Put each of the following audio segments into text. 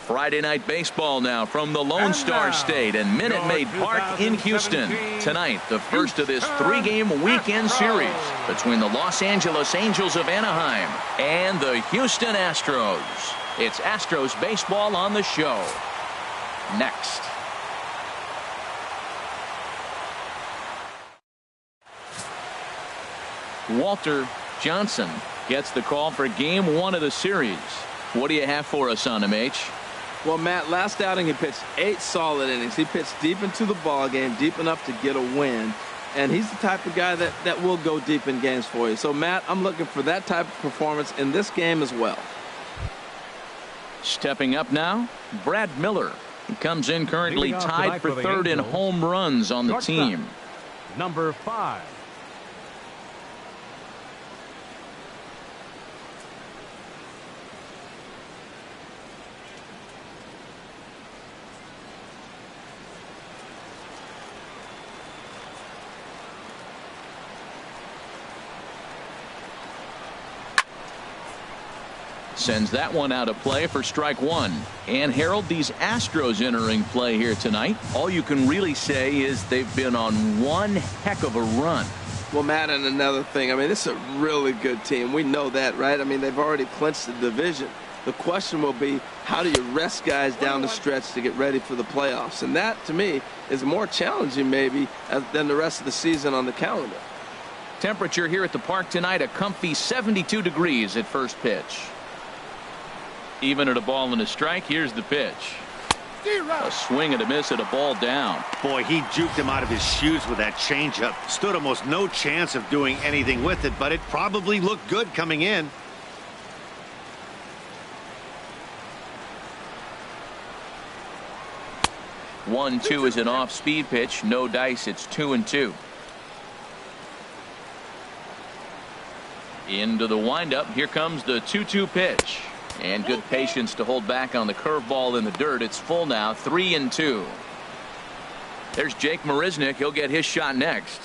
Friday night baseball now from the Lone Star State and Minute Maid Park in Houston. Tonight, the first of this three-game weekend series between the Los Angeles Angels of Anaheim and the Houston Astros. It's Astros baseball on the show. Next. Walter Johnson gets the call for game one of the series. What do you have for us on him, H? Well, Matt, last outing he pitched 8 solid innings. He pitched deep into the ball game, deep enough to get a win. And he's the type of guy that will go deep in games for you. So, Matt, I'm looking for that type of performance in this game as well. Stepping up now, Brad Miller. He comes in currently tied for third in home runs on the team. Number 5. Sends that one out of play for strike one. And Harold, these Astros entering play here tonight. All you can really say is they've been on one heck of a run. Well, Matt, and another thing, I mean, this is a really good team. We know that, right? I mean, they've already clinched the division. The question will be, how do you rest guys down the stretch to get ready for the playoffs? And that, to me, is more challenging maybe than the rest of the season on the calendar. Temperature here at the park tonight, a comfy 72 degrees at first pitch. Even at a ball and a strike, here's the pitch. A swing and a miss at a ball down. Boy, he juked him out of his shoes with that changeup. Stood almost no chance of doing anything with it, but it probably looked good coming in. One, two is an off-speed pitch. No dice. It's 2-2. Into the windup. Here comes the 2-2 pitch. And good patience to hold back on the curveball in the dirt. It's full now, 3-2. There's Jake Marisnick. He'll get his shot next.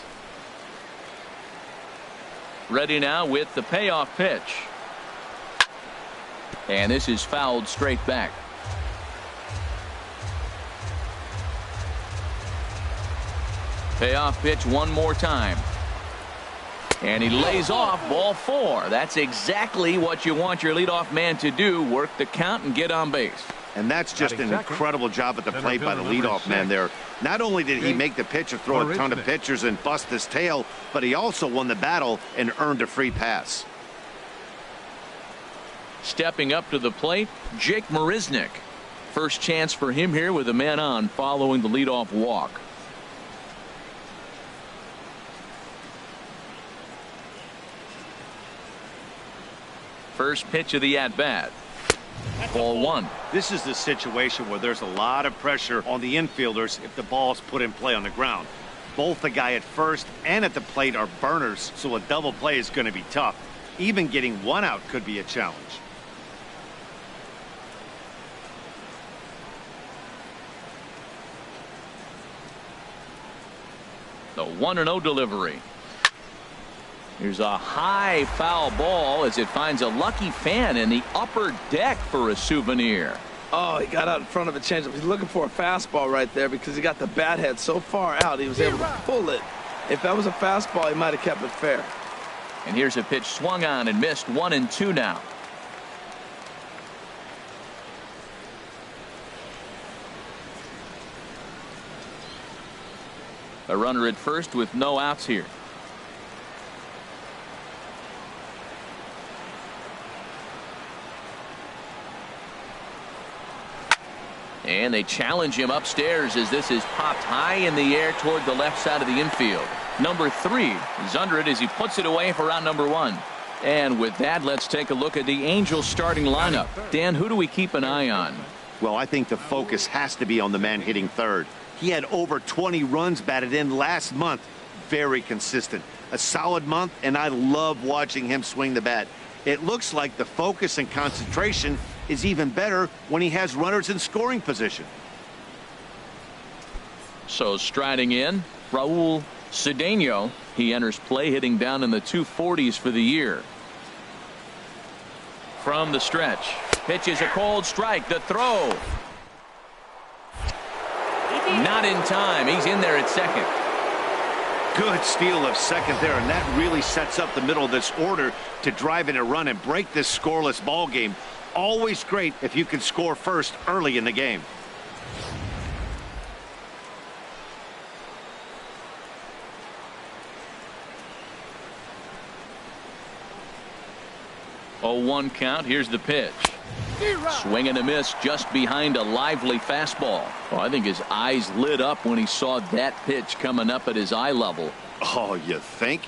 Ready now with the payoff pitch. And this is fouled straight back. Payoff pitch one more time. And he lays off ball 4. That's exactly what you want your leadoff man to do. Work the count and get on base. And that's just an incredible job at the plate by the leadoff man there. Not only did he make the pitch of throw a ton of pitchers and bust his tail, but he also won the battle and earned a free pass. Stepping up to the plate, Jake Marisnick. First chance for him here with a man on following the leadoff walk. First pitch of the at-bat. Ball 1. This is the situation where there's a lot of pressure on the infielders if the ball's put in play on the ground. Both the guy at first and at the plate are burners, so a double play is going to be tough. Even getting one out could be a challenge. The 1-0 delivery. Here's a high foul ball as it finds a lucky fan in the upper deck for a souvenir. Oh, he got out in front of a changeup. He's looking for a fastball right there because he got the bat head so far out he was able to pull it. If that was a fastball, he might have kept it fair. And here's a pitch swung on and missed. 1-2 now. A runner at first with no outs here. And they challenge him upstairs as this is popped high in the air toward the left side of the infield. Number 3 is under it as he puts it away for out number 1. And with that, let's take a look at the Angels starting lineup. Dan, who do we keep an eye on? Well, I think the focus has to be on the man hitting third. He had over 20 runs batted in last month. Very consistent. A solid month, and I love watching him swing the bat. It looks like the focus and concentration is even better when he has runners in scoring position. So striding in, Raul Cedeno, he enters play hitting down in the 240s for the year. From the stretch, pitches a cold strike. The throw. Not in time. He's in there at second. Good steal of second there, and that really sets up the middle of this order to drive in a run and break this scoreless ball game. Always great if you can score first early in the game. Oh, 1 count. Here's the pitch. Swing and a miss just behind a lively fastball. Oh, I think his eyes lit up when he saw that pitch coming up at his eye level. Oh, you think?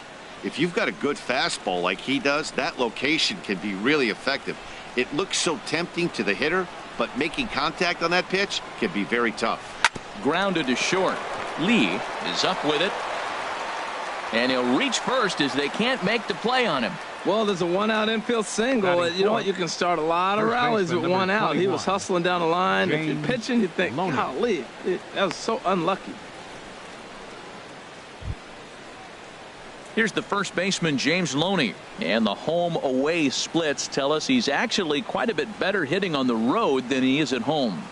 If you've got a good fastball like he does, that location can be really effective. It looks so tempting to the hitter, but making contact on that pitch can be very tough. Grounded to short. Lee is up with it. And he'll reach first as they can't make the play on him. Well, there's a 1-out infield single. You know what? You can start a lot of rallies with 1 out. He was hustling down the line. If you're pitching, you think, golly, that was so unlucky. Here's the first baseman, James Loney. And the home-away splits tell us he's actually quite a bit better hitting on the road than he is at home.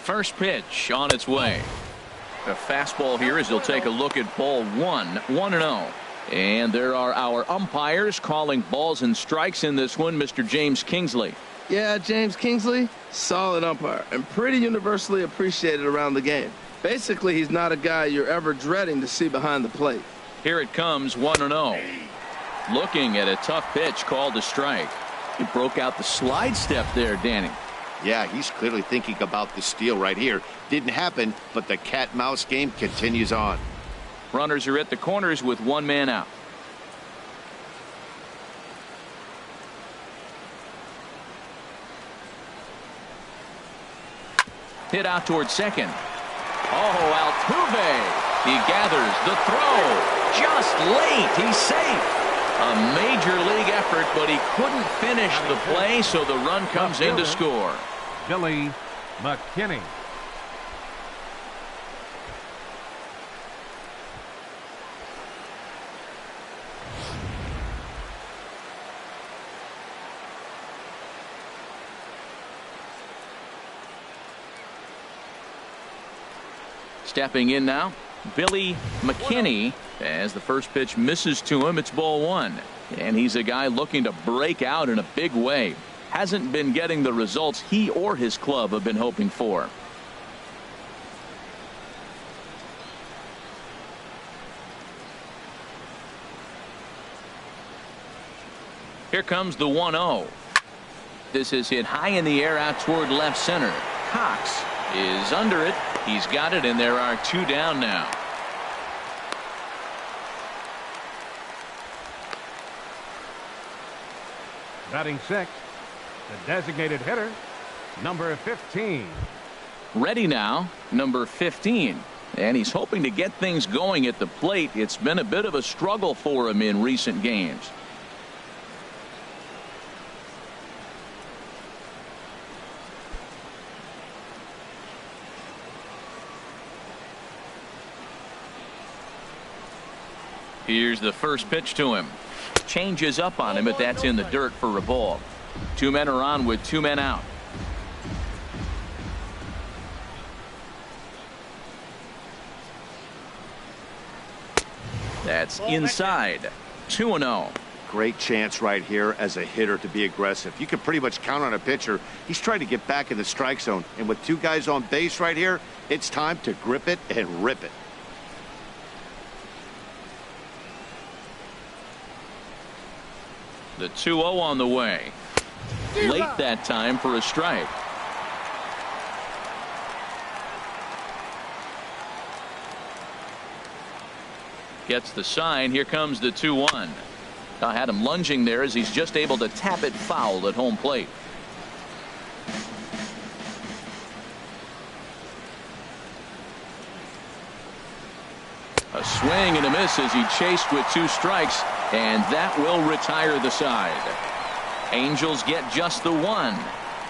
First pitch on its way. A fastball here as he'll take a look at ball 1, 1-0. And there are our umpires calling balls and strikes in this one, Mr. James Kingsley. Yeah, James Kingsley, solid umpire and pretty universally appreciated around the game. Basically, he's not a guy you're ever dreading to see behind the plate. Here it comes, 1-0. Looking at a tough pitch called a strike. He broke out the slide step there, Danny. Yeah, he's clearly thinking about the steal right here. Didn't happen, but the cat-mouse game continues on. Runners are at the corners with 1 man out. Hit out towards second. Oh, Altuve. He gathers the throw. Just late. He's safe. A major league effort, but he couldn't finish the play, so the run comes in to score. Billy McKinney. Stepping in now, Billy McKinney. As the first pitch misses to him, it's ball 1. And he's a guy looking to break out in a big way. Hasn't been getting the results he or his club have been hoping for. Here comes the 1-0. This is hit high in the air out toward left center. Cox is under it. He's got it, and there are 2 down now. Batting 6, the designated hitter, number 15. Ready now, number 15. And he's hoping to get things going at the plate. It's been a bit of a struggle for him in recent games. Here's the first pitch to him. Changes up on him, but that's in the dirt for a ball. 2 men are on with 2 men out. That's inside. 2-0. Great chance right here as a hitter to be aggressive. You can pretty much count on a pitcher. He's trying to get back in the strike zone, and with 2 guys on base right here, it's time to grip it and rip it. The 2-0 on the way. Late that time for a strike. Gets the sign. Here comes the 2-1. I had him lunging there as he's just able to tap it foul at home plate. A swing and a miss as he chased with 2 strikes, and that will retire the side. Angels get just the 1.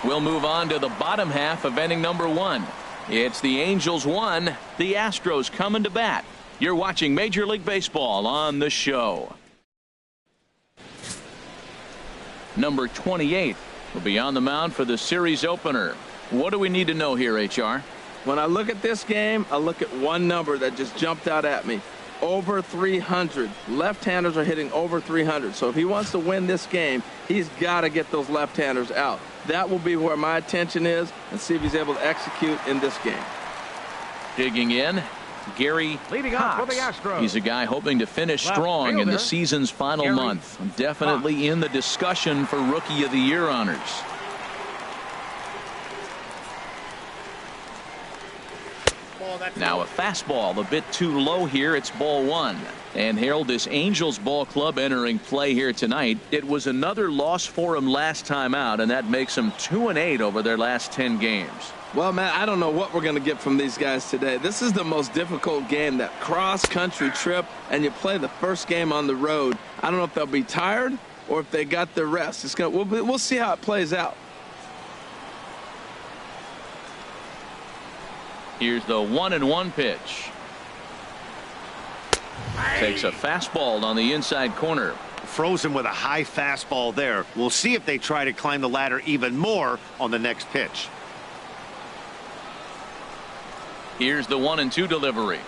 We'll move on to the bottom half of inning number 1. It's the Angels 1, the Astros coming to bat. You're watching Major League Baseball on the show. Number 28 will be on the mound for the series opener. What do we need to know here, HR? When I look at this game, I look at one number that just jumped out at me. Over 300. Left-handers are hitting over 300. So if he wants to win this game, he's got to get those left-handers out. That will be where my attention is, and see if he's able to execute in this game. Digging in, Gary Leading Cox. up for the Astros. He's a guy hoping to finish Left strong in the fielder, season's final Gary month. Definitely Cox. in the discussion for Rookie of the Year honors. Now a fastball a bit too low here. It's ball 1. And Harold, this Angels ball club entering play here tonight. It was another loss for him last time out, and that makes them 2-8 over their last 10 games. Well, Matt, I don't know what we're going to get from these guys today. This is the most difficult game, that cross-country trip, and you play the first game on the road. I don't know if they'll be tired or if they got their rest. We'll see how it plays out. Here's the 1-1 pitch. Takes a fastball on the inside corner. Frozen with a high fastball there. We'll see if they try to climb the ladder even more on the next pitch. Here's the 1-2 delivery.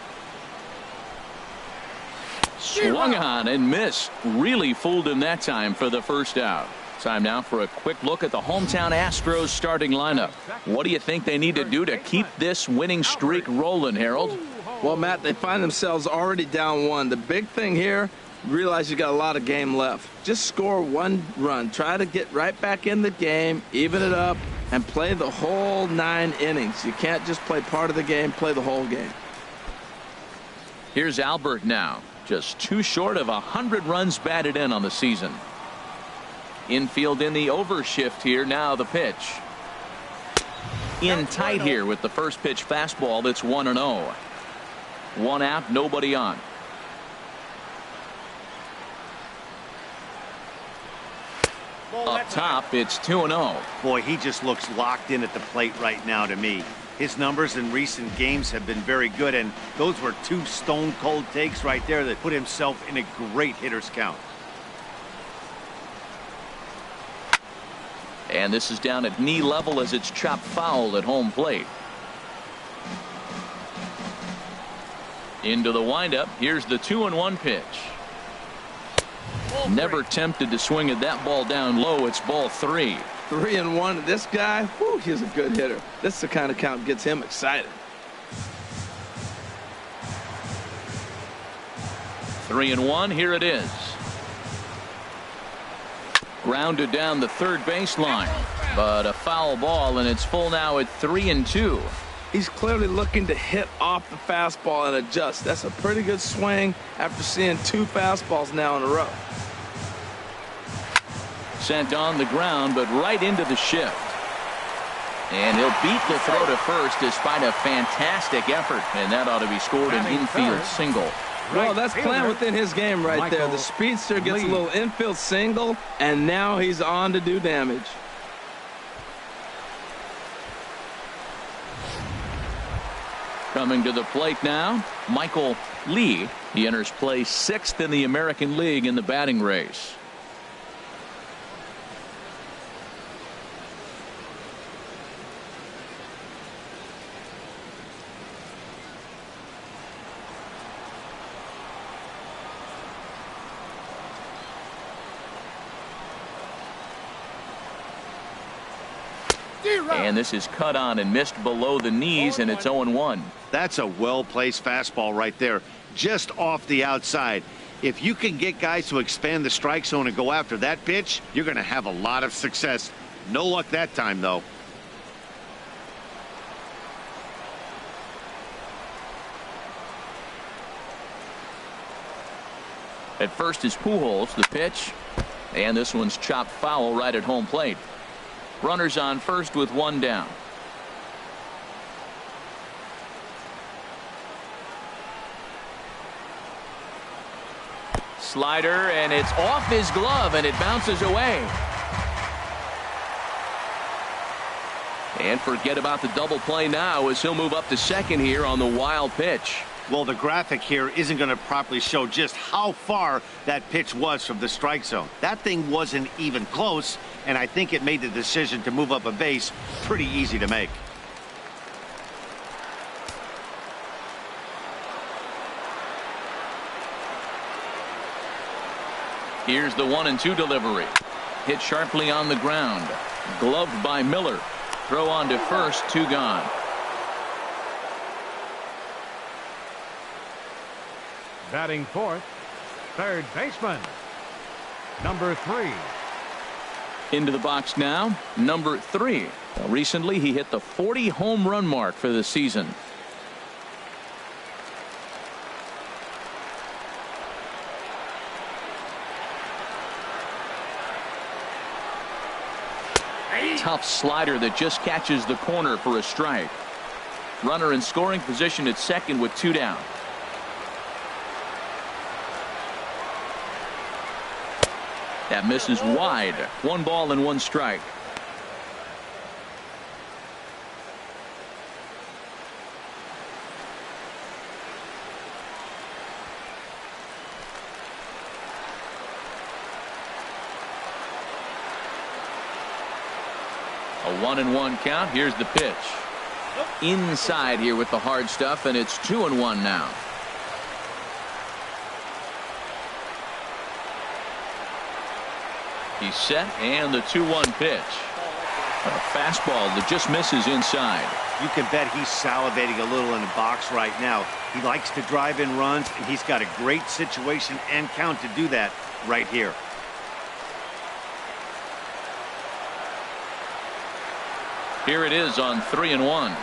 Swung on and missed. Really fooled him that time for the first out. Time now for a quick look at the hometown Astros starting lineup. What do you think they need to do to keep this winning streak rolling, Harold? Well, Matt, they find themselves already down 1. The big thing here, realize you got a lot of game left. Just score 1 run. Try to get right back in the game, even it up, and play the whole 9 innings. You can't just play part of the game, play the whole game. Here's Albert now. Just 2 short of 100 runs batted in on the season. Infield in the overshift here. Now the pitch. In tight here with the first pitch fastball. That's 1-0. 1 out, nobody on. Up top, it's 2-0. Boy, he just looks locked in at the plate right now to me. His numbers in recent games have been very good, and those were 2 stone-cold takes right there that put himself in a great hitter's count. And this is down at knee level as it's chopped foul at home plate. Into the windup. Here's the 2-1 pitch. Never tempted to swing at that ball down low. It's ball 3. 3-1. This guy, whew, he's a good hitter. This is the kind of count that gets him excited. 3-1. Here it is. Grounded down the third baseline, but a foul ball, and it's full now at 3-2. He's clearly looking to hit off the fastball and adjust. That's a pretty good swing after seeing 2 fastballs now in a row. Sent on the ground, but right into the shift. And he'll beat the throw to first despite a fantastic effort, and that ought to be scored an infield single. Well, that's playing within his game right there. The speedster gets a little infield single, and now he's on to do damage. Coming to the plate now, Michael Lee. He enters play 6th in the American League in the batting race. And this is cut on and missed below the knees, and it's 0-1. That's a well-placed fastball right there, just off the outside. If you can get guys to expand the strike zone and go after that pitch, you're going to have a lot of success. No luck that time, though. At first is Pujols, the pitch, and this one's chopped foul right at home plate. Runners on first with 1 down. Slider, and it's off his glove, and it bounces away. And forget about the double play now as he'll move up to second here on the wild pitch. Well, the graphic here isn't going to properly show just how far that pitch was from the strike zone. That thing wasn't even close, and I think it made the decision to move up a base pretty easy to make. Here's the 1-2 delivery. Hit sharply on the ground. Gloved by Miller. Throw on to first, 2 gone. Batting fourth, third baseman, number 3. Into the box now, number 3. Well, recently he hit the 40 home run mark for the season. Tough slider that just catches the corner for a strike. Runner in scoring position at second with 2 down. That misses wide. 1 ball and 1 strike. A 1-1 count. Here's the pitch. Inside here with the hard stuff, and it's 2-1 now. He's set, and the 2-1 pitch. A fastball that just misses inside. You can bet he's salivating a little in the box right now. He likes to drive in runs, and he's got a great situation and count to do that right here. Here it is on 3-1.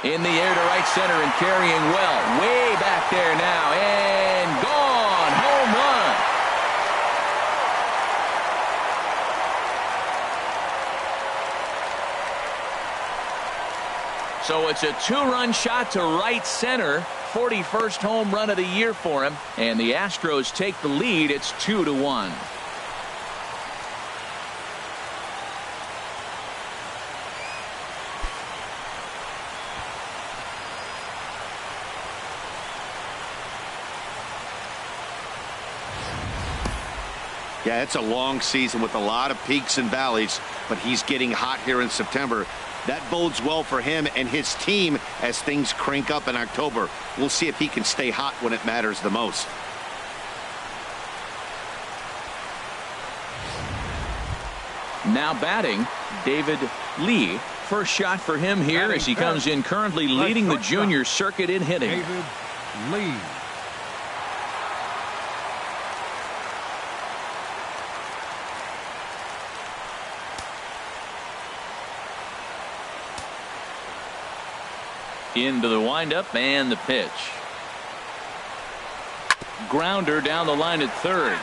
In the air to right center and carrying well. Way back there now, and gone. Home run. So it's a 2-run shot to right center. 41st home run of the year for him. And the Astros take the lead. It's 2-1. Yeah, it's a long season with a lot of peaks and valleys, but he's getting hot here in September. That bodes well for him and his team as things crank up in October. We'll see if he can stay hot when it matters the most. Now batting, David Lee. First shot for him here as he comes in currently leading the junior circuit in hitting. David Lee. Into the windup and the pitch. Grounder down the line at third,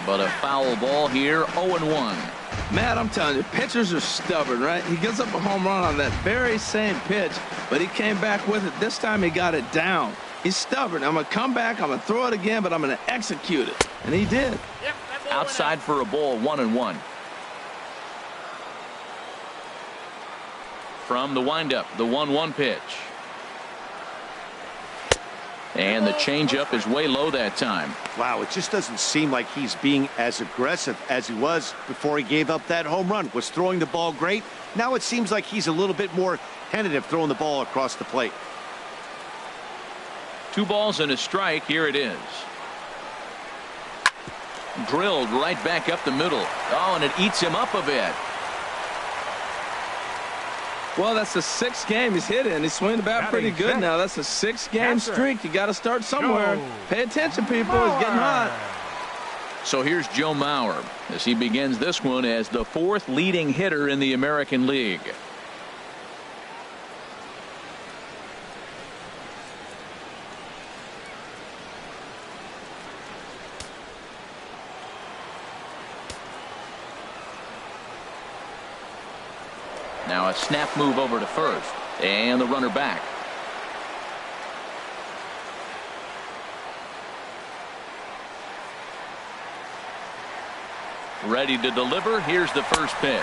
but a foul ball here. 0-1. Matt, I'm telling you, pitchers are stubborn, right? He gives up a home run on that very same pitch, but he came back with it. This time he got it down. He's stubborn. I'm going to come back, I'm going to throw it again, but I'm going to execute it. And he did. Outside for a ball. 1-1. From the windup, the 1-1 pitch. And the changeup is way low that time. Wow, it just doesn't seem like he's being as aggressive as he was before he gave up that home run. Was throwing the ball great. Now it seems like he's a little bit more tentative throwing the ball across the plate. 2 balls and a strike. Here it is. Drilled right back up the middle. Oh, and it eats him up a bit. Well, that's the 6th game he's hit in. He's swinging the bat pretty good now. That's a 6-game streak. You got to start somewhere. Pay attention, people. He's getting hot. So here's Joe Mauer as he begins this one as the 4th leading hitter in the American League. Now a snap move over to first, and the runner back. Ready to deliver. Here's the first pitch.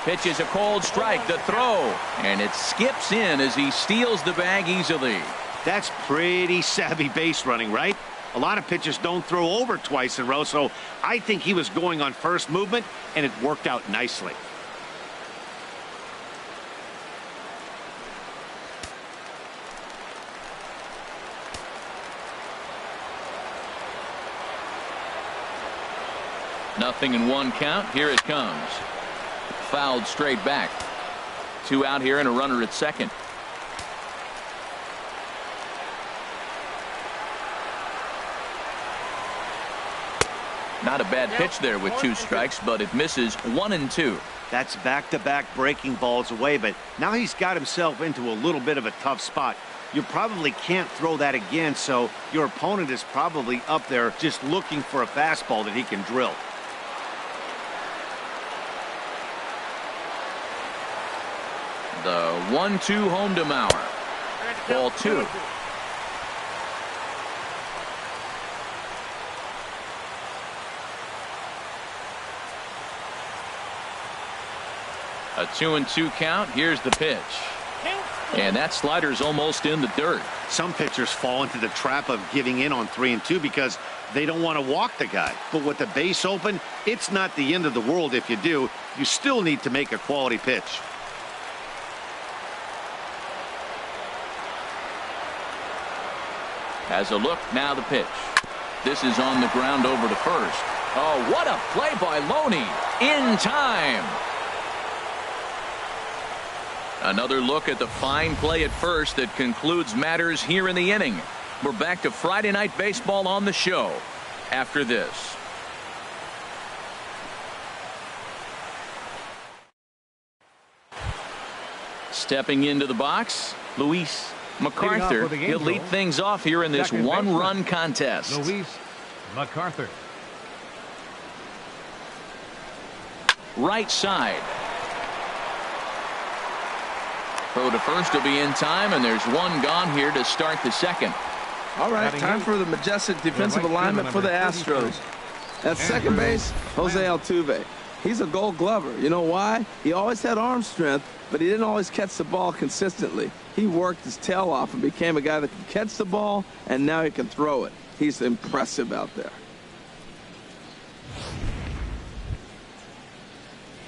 Pitch is a cold strike. The throw. And it skips in as he steals the bag easily. That's pretty savvy base running, right? A lot of pitchers don't throw over twice in a row, so I think he was going on first movement, and it worked out nicely. Nothing in one count. Here it comes. Fouled straight back. 2 out here and a runner at second. Not a bad pitch there with 2 strikes, but it misses 1 and 2. That's back-to-back breaking balls away, but now he's got himself into a little bit of a tough spot. You probably can't throw that again, so your opponent is probably up there just looking for a fastball that he can drill. The 1-2 home to Mauer. Ball 2. A 2-2 count. Here's the pitch. And that slider's almost in the dirt. Some pitchers fall into the trap of giving in on 3-2 because they don't want to walk the guy. But with the base open, it's not the end of the world if you do. You still need to make a quality pitch. Has a look. Now the pitch. This is on the ground over to first. Oh, what a play by Loney. In time. Another look at the fine play at first that concludes matters here in the inning. We're back to Friday Night Baseball on the show after this. Stepping into the box, Luis MacArthur. He'll lead things off here in this one-run contest. Luis MacArthur. Right side. Throw to first will be in time, and there's one gone here to start the second. All right, time for the majestic defensive alignment for the Astros. At second base, Jose Altuve. He's a Gold Glover. You know why? He always had arm strength, but he didn't always catch the ball consistently. He worked his tail off and became a guy that can catch the ball, and now he can throw it. He's impressive out there.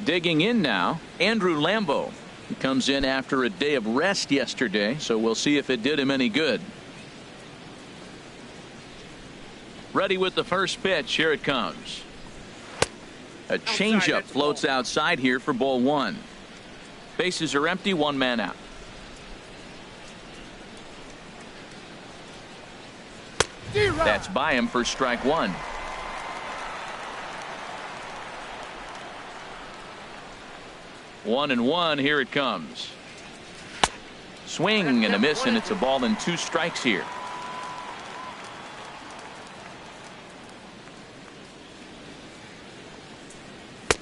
Digging in now, Andrew Lambeau. He comes in after a day of rest yesterday, so we'll see if it did him any good. Ready with the first pitch. Here it comes. A changeup floats outside here for ball 1. Bases are empty, 1 man out. That's by him for strike 1. One and one. Here it comes. Swing and a miss, and it's a ball and 2 strikes here.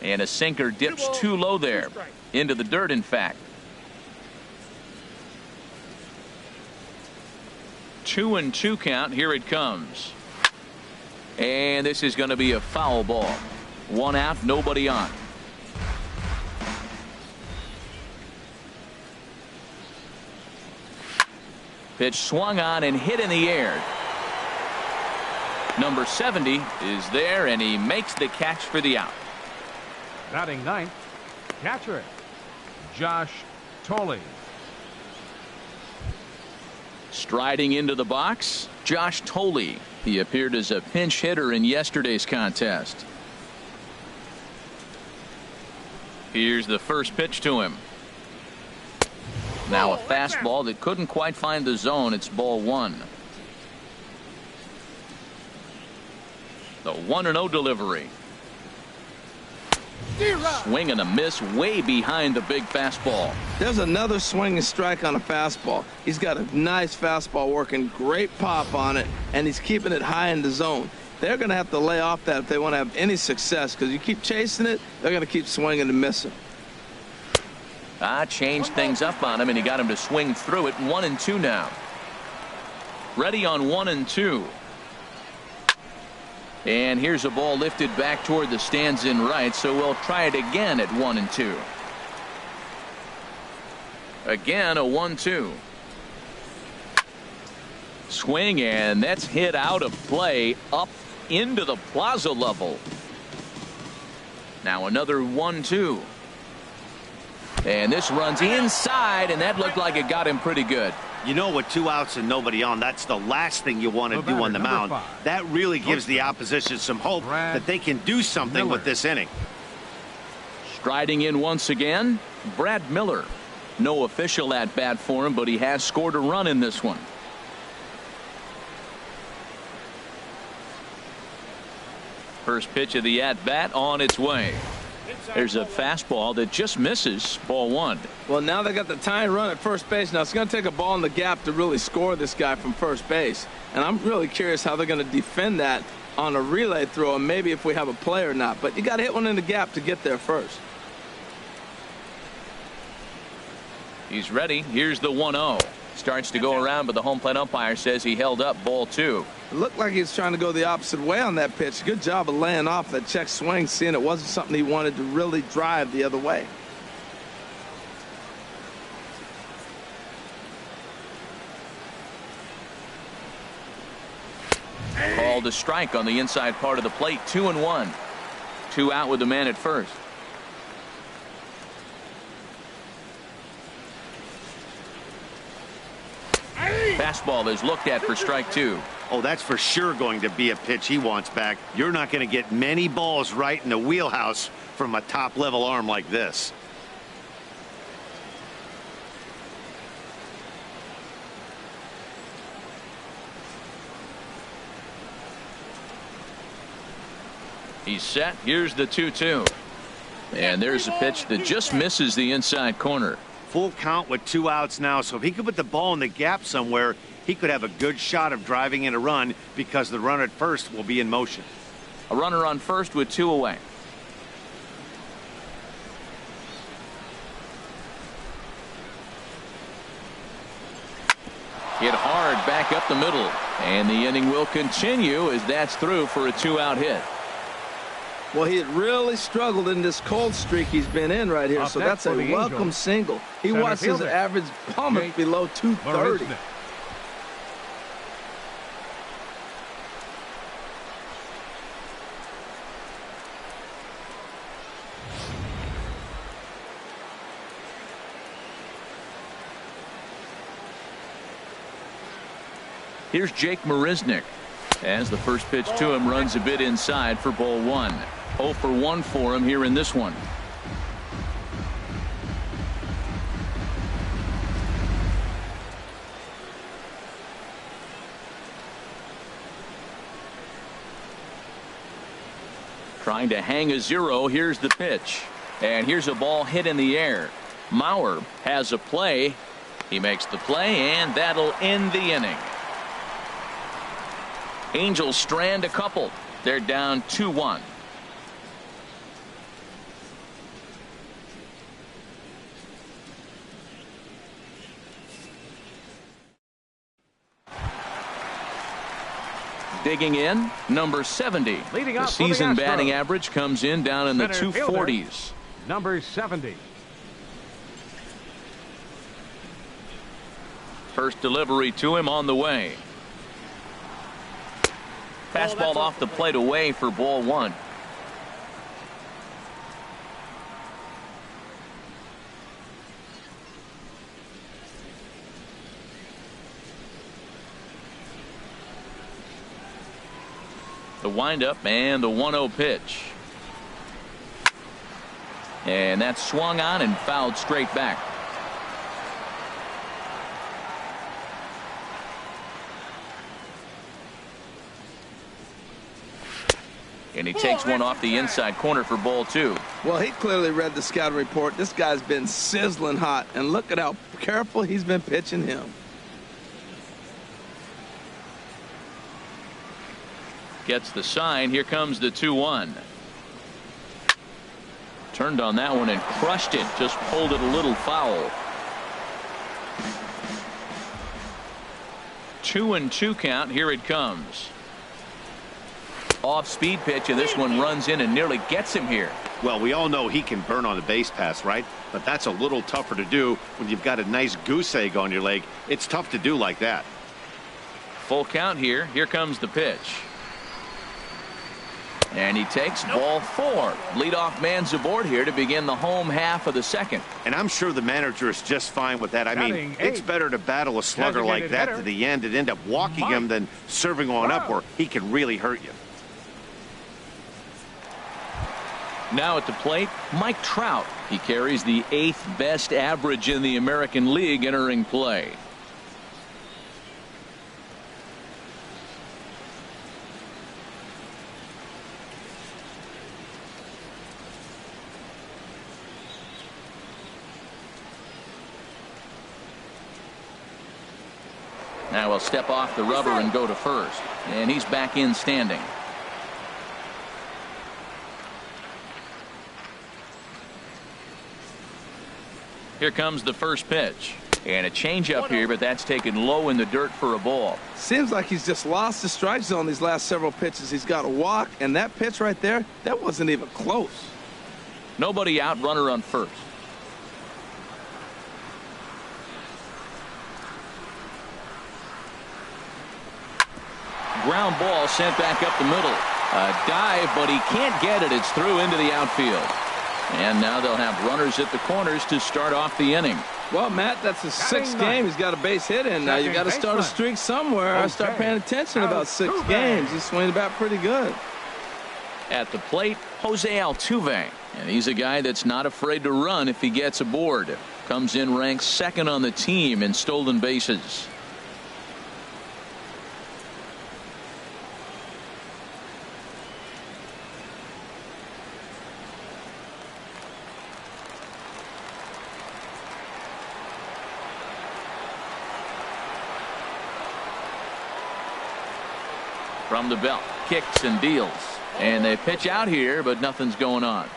And a sinker dips too low there. Into the dirt, in fact. 2-2 count. Here it comes. And this is going to be a foul ball. 1 out, nobody on. Pitch swung on and hit in the air. Number 70 is there, and he makes the catch for the out. Batting ninth, catcher, Josh Tolley. Striding into the box, Josh Tolley. He appeared as a pinch hitter in yesterday's contest. Here's the first pitch to him. Now a fastball that couldn't quite find the zone. It's ball 1. The 1-0 delivery. Swing and a miss way behind the big fastball. There's another swing and strike on a fastball. He's got a nice fastball working, great pop on it, and he's keeping it high in the zone. They're going to have to lay off that if they want to have any success, because you keep chasing it, they're going to keep swinging and missing. Changed things up on him, and he got him to swing through it. 1-2 now. Ready on 1-2. And here's a ball lifted back toward the stands in right, so we'll try it again at 1-2. Again, a 1-2. Swing, and that's hit out of play up into the plaza level. Now another 1-2. And this runs inside, and that looked like it got him pretty good. You know, with 2 outs and nobody on, that's the last thing you want to do on the mound. That really gives the opposition some hope that they can do something with this inning. Striding in once again, Brad Miller. No official at bat for him, but he has scored a run in this one. First pitch of the at bat on its way. There's a fastball that just misses, ball 1. Well, now they got the tying run at first base. Now it's going to take a ball in the gap to really score this guy from first base. And I'm really curious how they're going to defend that on a relay throw, and maybe if we have a play or not. But you got to hit one in the gap to get there first. He's ready. Here's the 1-0. Starts to go around, but the home plate umpire says he held up, ball 2. It looked like he was trying to go the opposite way on that pitch. Good job of laying off that check swing, seeing it wasn't something he wanted to really drive the other way. Called a strike on the inside part of the plate. 2-1. 2 out with the man at first. Fastball is looked at for strike 2. Oh, that's for sure going to be a pitch he wants back. You're not going to get many balls right in the wheelhouse from a top-level arm like this. He's set. Here's the 2-2. And there's a pitch that just misses the inside corner. Full count with 2 outs now, so if he could put the ball in the gap somewhere, he could have a good shot of driving in a run because the runner at first will be in motion. A runner on first with 2 away. Hit hard back up the middle, and the inning will continue as that's through for a 2-out hit. Well, he had really struggled in this cold streak he's been in right here, so that's a welcome single. He wants his average plummet below 230. Here's Jake Marisnick as the first pitch to him runs a bit inside for ball 1. 0 for 1 for him here in this one. Trying to hang a 0. Here's the pitch, and here's a ball hit in the air. Mauer has a play. He makes the play, and that'll end the inning. Angels strand a couple. They're down 2-1. Digging in, number 70. The season batting average comes in down in the 240s. Number 70. First delivery to him on the way. Fastball off the plate away for ball 1. The windup and the 1-0 pitch. And that's swung on and fouled straight back. And he takes one off the inside corner for ball 2. Well, he clearly read the scouting report. This guy's been sizzling hot, and look at how careful he's been pitching him. Gets the sign. Here comes the 2-1. Turned on that one and crushed it. Just pulled it a little foul. 2-2 count. Here it comes. Off-speed pitch, and this one runs in and nearly gets him here. Well, we all know he can burn on the base pass, right? But that's a little tougher to do when you've got a nice goose egg on your leg. It's tough to do like that. Full count here. Here comes the pitch. And he takes ball 4. Leadoff man's aboard here to begin the home half of the second. And I'm sure the manager is just fine with that. I mean, it's better to battle a slugger like that to the end and end up walking him than serving on up where he can really hurt you. Now at the plate, Mike Trout. He carries the 8th best average in the American League entering play. Now he'll step off the rubber and go to first. And he's back in standing. Here comes the first pitch. And a changeup here, but that's taken low in the dirt for a ball. Seems like he's just lost the strike zone these last several pitches. He's got a walk, and that pitch right there, that wasn't even close. Nobody out, runner on first. Ground ball sent back up the middle. A dive, but he can't get it. It's through into the outfield. And now they'll have runners at the corners to start off the inning. Well, Matt, that's his 6th game. He's got a base hit in. Now you got to start a streak somewhere. I start paying attention about 6 games. He's swinging about pretty good. At the plate, Jose Altuve. And he's a guy that's not afraid to run if he gets aboard. Comes in ranked 2nd on the team in stolen bases. From the belt, kicks and deals. And they pitch out here, but nothing's going on.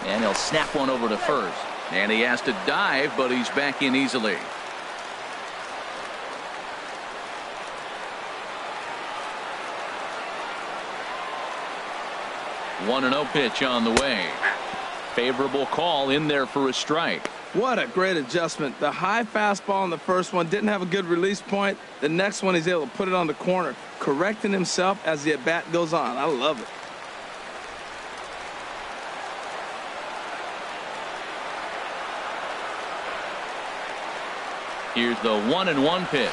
And he'll snap one over to first. And he has to dive, but he's back in easily. 1-0 pitch on the way. Favorable call in there for a strike. What a great adjustment. The high fastball in the first one didn't have a good release point. The next one he's able to put it on the corner, correcting himself as the at-bat goes on. I love it. Here's the 1-1 pitch.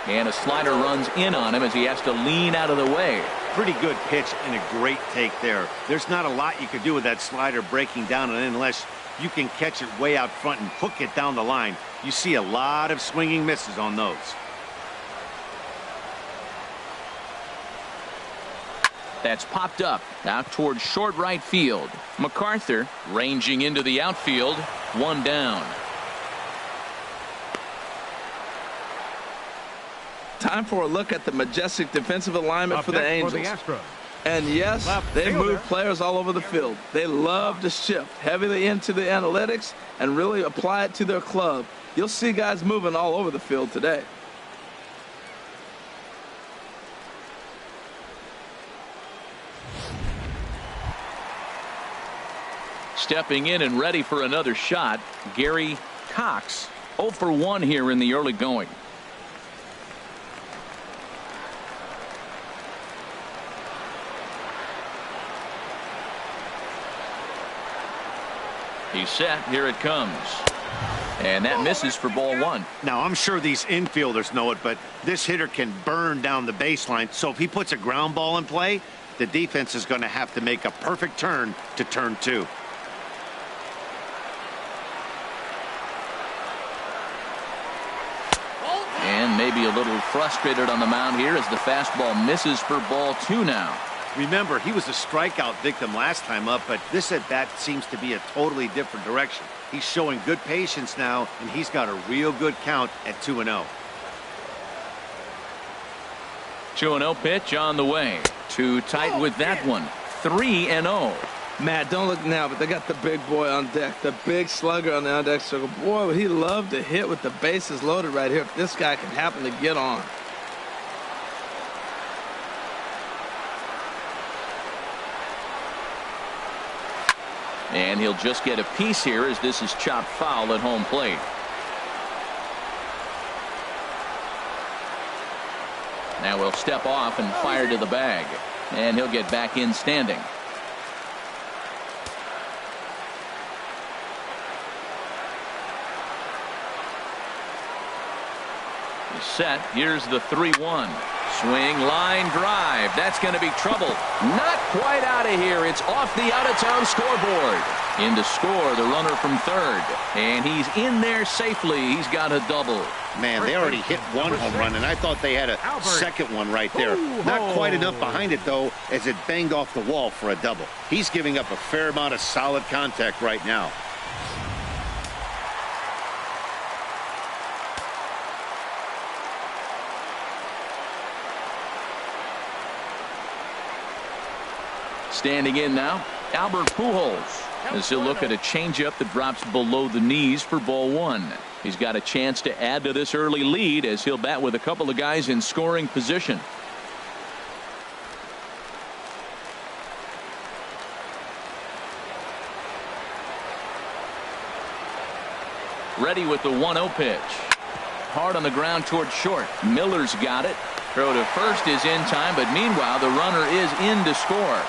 And a slider runs in on him as he has to lean out of the way. Pretty good pitch and a great take there. There's not a lot you could do with that slider breaking down and in unless you can catch it way out front and hook it down the line. You see a lot of swinging misses on those. That's popped up out towards short right field. MacArthur ranging into the outfield. 1 down. Time for a look at the majestic defensive alignment for the Angels. For the Astros. And yes, they move players all over the field. They love to shift heavily into the analytics and really apply it to their club. You'll see guys moving all over the field today. Stepping in and ready for another shot, Gary Cox. 0 for 1 here in the early going. He's set. Here it comes. And that misses for ball 1. Now, I'm sure these infielders know it, but this hitter can burn down the baseline. So if he puts a ground ball in play, the defense is going to have to make a perfect turn to turn 2. And maybe a little frustrated on the mound here as the fastball misses for ball 2 now. Remember, he was a strikeout victim last time up, but this at-bat seems to be a totally different direction. He's showing good patience now, and he's got a real good count at 2-0. 2-0 pitch on the way. Too tight with that one. 3-0. Matt, don't look now, but they got the big boy on deck, the big slugger on the on deck circle. Boy, would he love to hit with the bases loaded right here if this guy can happen to get on. And he'll just get a piece here as this is chopped foul at home plate. Now he'll step off and fire to the bag. And he'll get back in standing. Set. Here's the 3-1. Swing, line drive. That's going to be trouble. Not quite out of here. It's off the out-of-town scoreboard. In to score, the runner from third. And he's in there safely. He's got a double. Man, they already hit one home run, and I thought they had a second one right there. Not quite enough behind it, though, as it banged off the wall for a double. He's giving up a fair amount of solid contact right now. Standing in now, Albert Pujols, as he'll look at a changeup that drops below the knees for ball one. He's got a chance to add to this early lead as he'll bat with a couple of guys in scoring position. Ready with the 1-0 pitch. Hard on the ground toward short. Miller's got it. Throw to first is in time, but meanwhile the runner is in to score.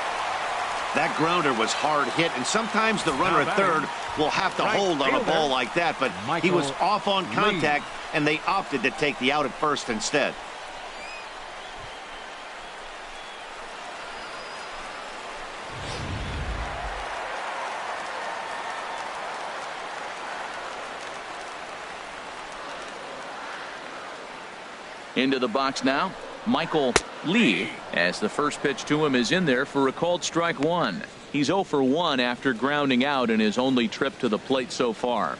That grounder was hard hit, and sometimes the runner at third will have to hold on a ball like that, but he was off on contact, and they opted to take the out at first instead. Into the box now, Michael Lee, as the first pitch to him is in there for a called strike one. He's 0 for 1 after grounding out in his only trip to the plate so far.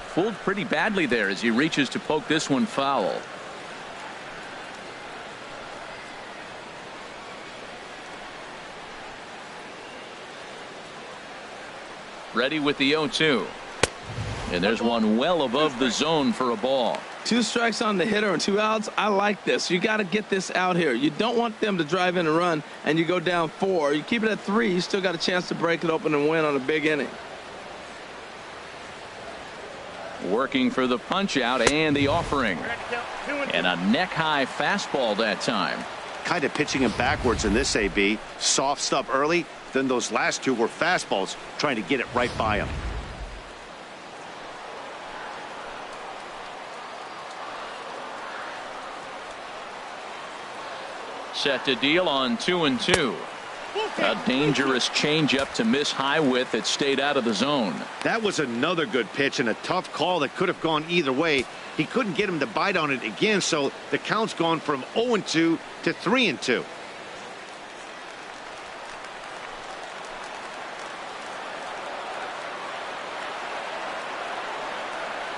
Fooled pretty badly there as he reaches to poke this one foul. Ready with the 0-2. And there's one well above the zone for a ball. 2 strikes on the hitter and 2 outs. I like this. You got to get this out here. You don't want them to drive in a run and you go down 4. You keep it at 3. You still got a chance to break it open and win on a big inning. Working for the punch out and the offering. And a neck high fastball that time. Kind of pitching him backwards in this AB. Soft stuff early. Then those last 2 were fastballs, trying to get it right by him. Set to deal on 2-2. A dangerous changeup to miss high with. It stayed out of the zone. That was another good pitch and a tough call that could have gone either way. He couldn't get him to bite on it again, so the count's gone from 0-2 to 3-2.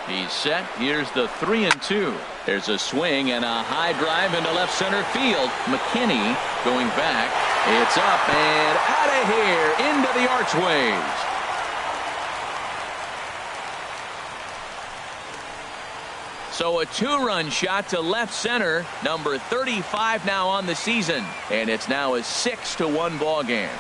He's set. Here's the 3-2. There's a swing and a high drive into left center field. McKinney going back. It's up and out of here into the archways. So a 2-run shot to left center. Number 35 now on the season. And it's now a 6-1 ball game.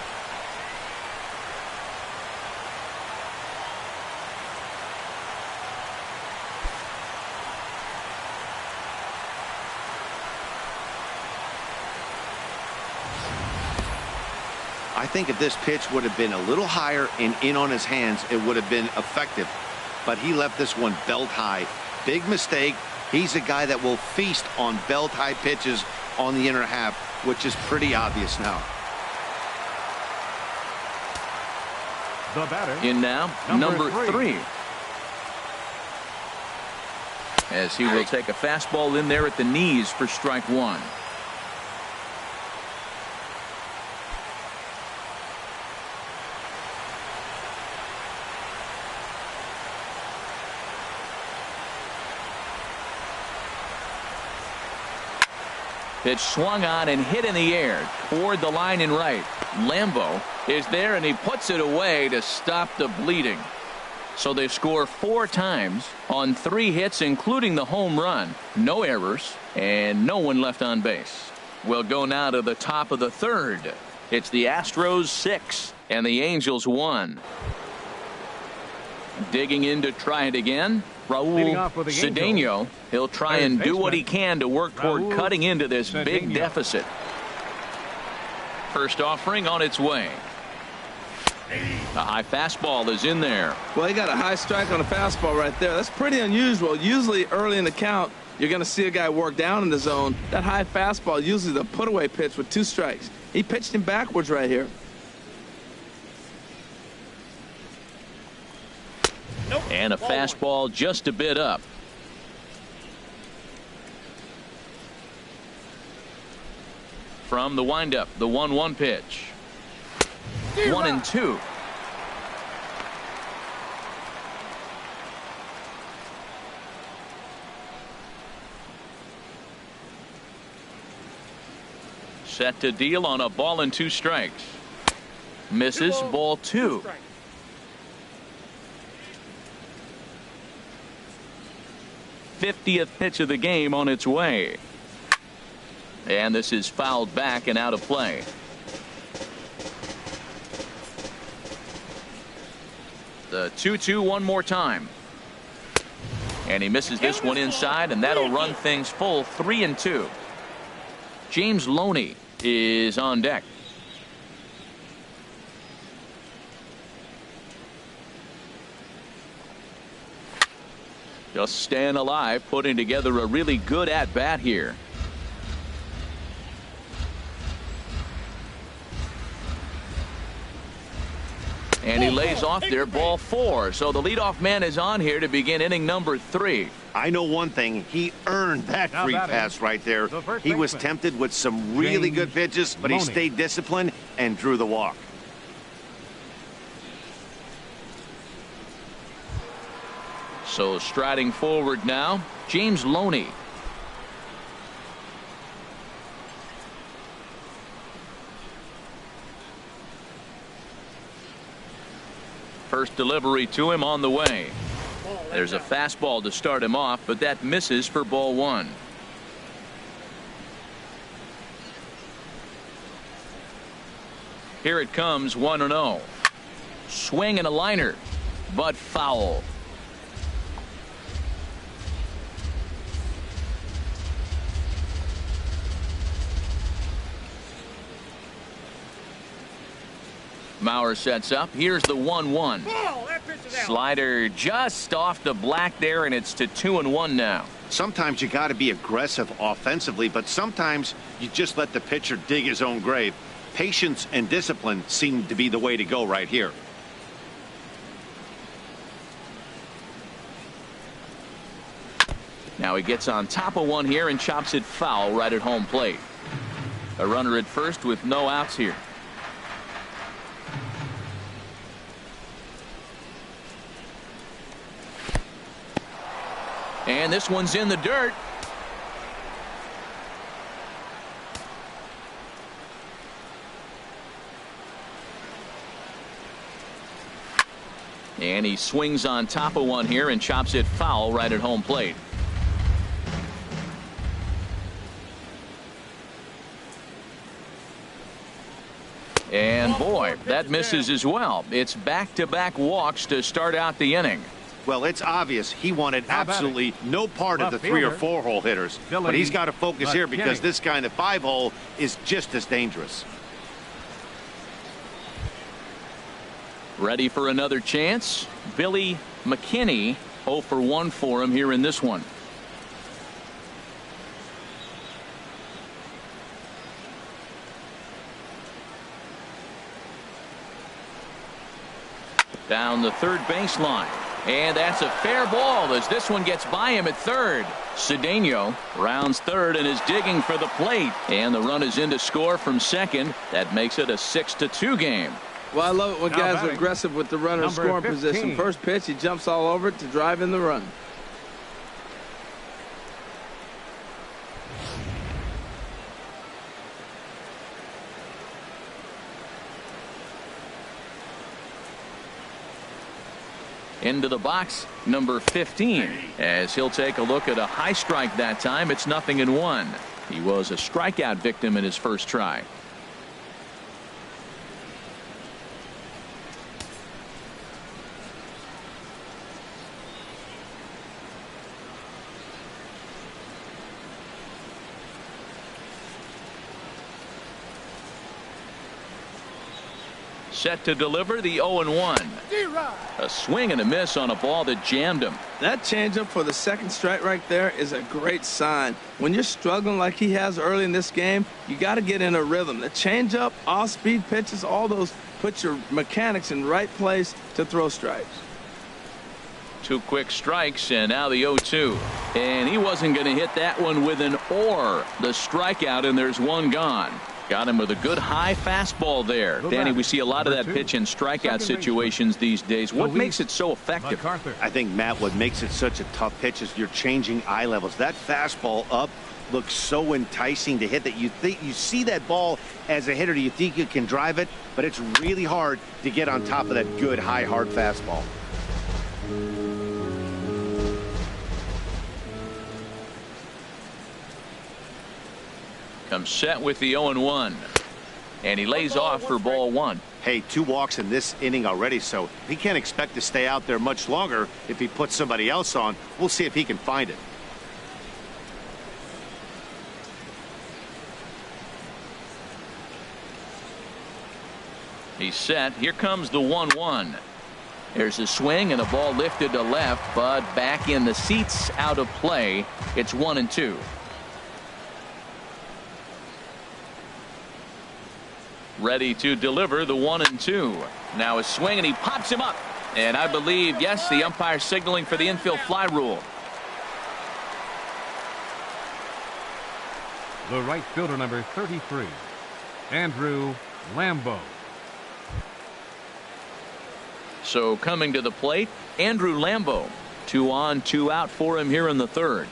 I think if this pitch would have been a little higher and in on his hands, it would have been effective. But he left this one belt high. Big mistake. He's a guy that will feast on belt high pitches on the inner half, which is pretty obvious now. The batter. In now, number 3. As he will take a fastball in there at the knees for strike 1. Pitch swung on and hit in the air toward the line and right. Lambo is there, and he puts it away to stop the bleeding. So they score 4 times on 3 hits, including the home run. No errors and no one left on base. We'll go now to the top of the 3rd. It's the Astros 6 and the Angels 1. Digging in to try it again. Raul Cedeno. He'll try and do what he can to work toward cutting into this big deficit. First offering on its way. A high fastball is in there. Well, he got a high strike on a fastball right there. That's pretty unusual. Usually early in the count, you're going to see a guy work down in the zone. That high fastball, usually the put-away pitch with 2 strikes. He pitched him backwards right here. And a fastball just a bit up. From the windup, the 1-1 pitch. 1-2. Set to deal on a ball and 2 strikes. Misses, ball 2. '50th pitch of the game on its way. And this is fouled back and out of play. The 2-2 one more time. And he misses this one inside, and that'll run things full 3-2. James Loney is on deck. Just staying alive, putting together a really good at-bat here. And he lays off there, ball 4. So the leadoff man is on here to begin inning number 3. I know one thing. He earned that free pass right there. He was tempted with some really good pitches, but he stayed disciplined and drew the walk. So striding forward now, James Loney. First delivery to him on the way. There's a fastball to start him off, but that misses for ball 1. Here it comes, 1-0. Swing and a liner, but foul. Mauer sets up. Here's the 1-1. Slider just off the black there, and it's to 2-1 now. Sometimes you got to be aggressive offensively, but sometimes you just let the pitcher dig his own grave. Patience and discipline seem to be the way to go right here. Now he gets on top of one here and chops it foul right at home plate. A runner at first with no outs here. And this one's in the dirt. And he swings on top of one here and chops it foul right at home plate. And boy, that misses as well. It's back-to-back walks to start out the inning. Well, it's obvious he wanted absolutely no part of the 3 or 4 hole hitters, but he's got to focus here because this guy in the 5 hole is just as dangerous. Ready for another chance? Billy McKinney, 0 for 1 for him here in this one. Down the third baseline. And that's a fair ball as this one gets by him at third. Cedeno rounds third and is digging for the plate. And the run is in to score from second. That makes it a 6-2 game. Well, I love it when guys are aggressive with the runner scoring position. First pitch, he jumps all over it to drive in the run. Into the box, number 15, as he'll take a look at a high strike that time. It's 0-1. He was a strikeout victim in his first try. Set to deliver the 0-1. A swing and a miss on a ball that jammed him. That changeup for the second strike right there is a great sign. When you're struggling like he has early in this game, you got to get in a rhythm. The changeup, off-speed pitches, all those put your mechanics in right place to throw strikes. 2 quick strikes, and now the 0-2. And he wasn't going to hit that one with an or. The strikeout, and there's one gone. Got him with a good high fastball there. Danny, we see a lot of that pitch in strikeout situations these days. What makes it so effective? I think, Matt, what makes it such a tough pitch is you're changing eye levels. That fastball up looks so enticing to hit that you think you see that ball as a hitter. You think you can drive it, but it's really hard to get on top of that good high hard fastball. Comes set with the 0-1, and he lays off for ball 1. Hey, 2 walks in this inning already, so he can't expect to stay out there much longer. If he puts somebody else on, we'll see if he can find it. He's set. Here comes the 1-1. There's a swing and a ball lifted to left, but back in the seats, out of play. It's 1-2. Ready to deliver the 1-2. Now a swing, and he pops him up. And I believe, yes, the umpire signaling for the infield fly rule. The right fielder, number 33, Andrew Lambo. So coming to the plate, Andrew Lambo. 2 on, 2 out for him here in the third.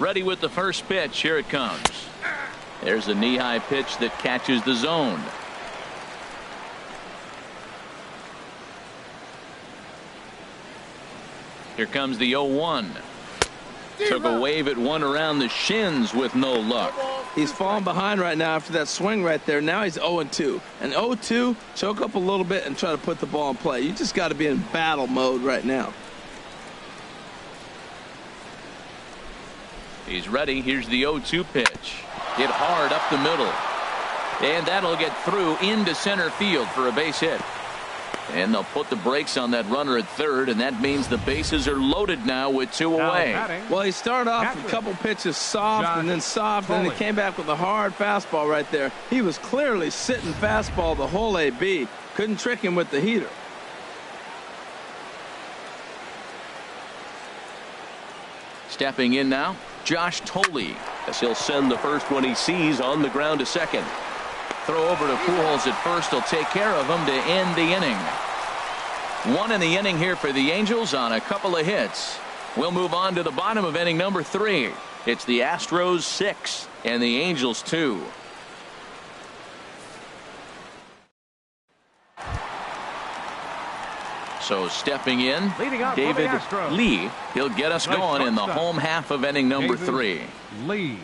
Ready with the first pitch. Here it comes. There's a knee-high pitch that catches the zone. Here comes the 0-1. Took a wave at one around the shins with no luck. He's falling behind right now after that swing right there. Now he's 0-2. And 0-2, choke up a little bit and try to put the ball in play. You just got to be in battle mode right now. He's ready. Here's the 0-2 pitch. Hit hard up the middle. And that'll get through into center field for a base hit. And they'll put the brakes on that runner at third, and that means the bases are loaded now with 2 away. Well, he started off with a couple pitches soft and then soft, and then he came back with a hard fastball right there. He was clearly sitting fastball the whole AB. Couldn't trick him with the heater. Stepping in now, Josh Tolley, as he'll send the first one he sees on the ground to second. Throw over to Pujols at first. He'll take care of him to end the inning. 1 in the inning here for the Angels on a couple of hits. We'll move on to the bottom of inning number 3. It's the Astros 6 and the Angels 2. So stepping in, David Lee. He'll get us going in the home half of inning number 3. Lee.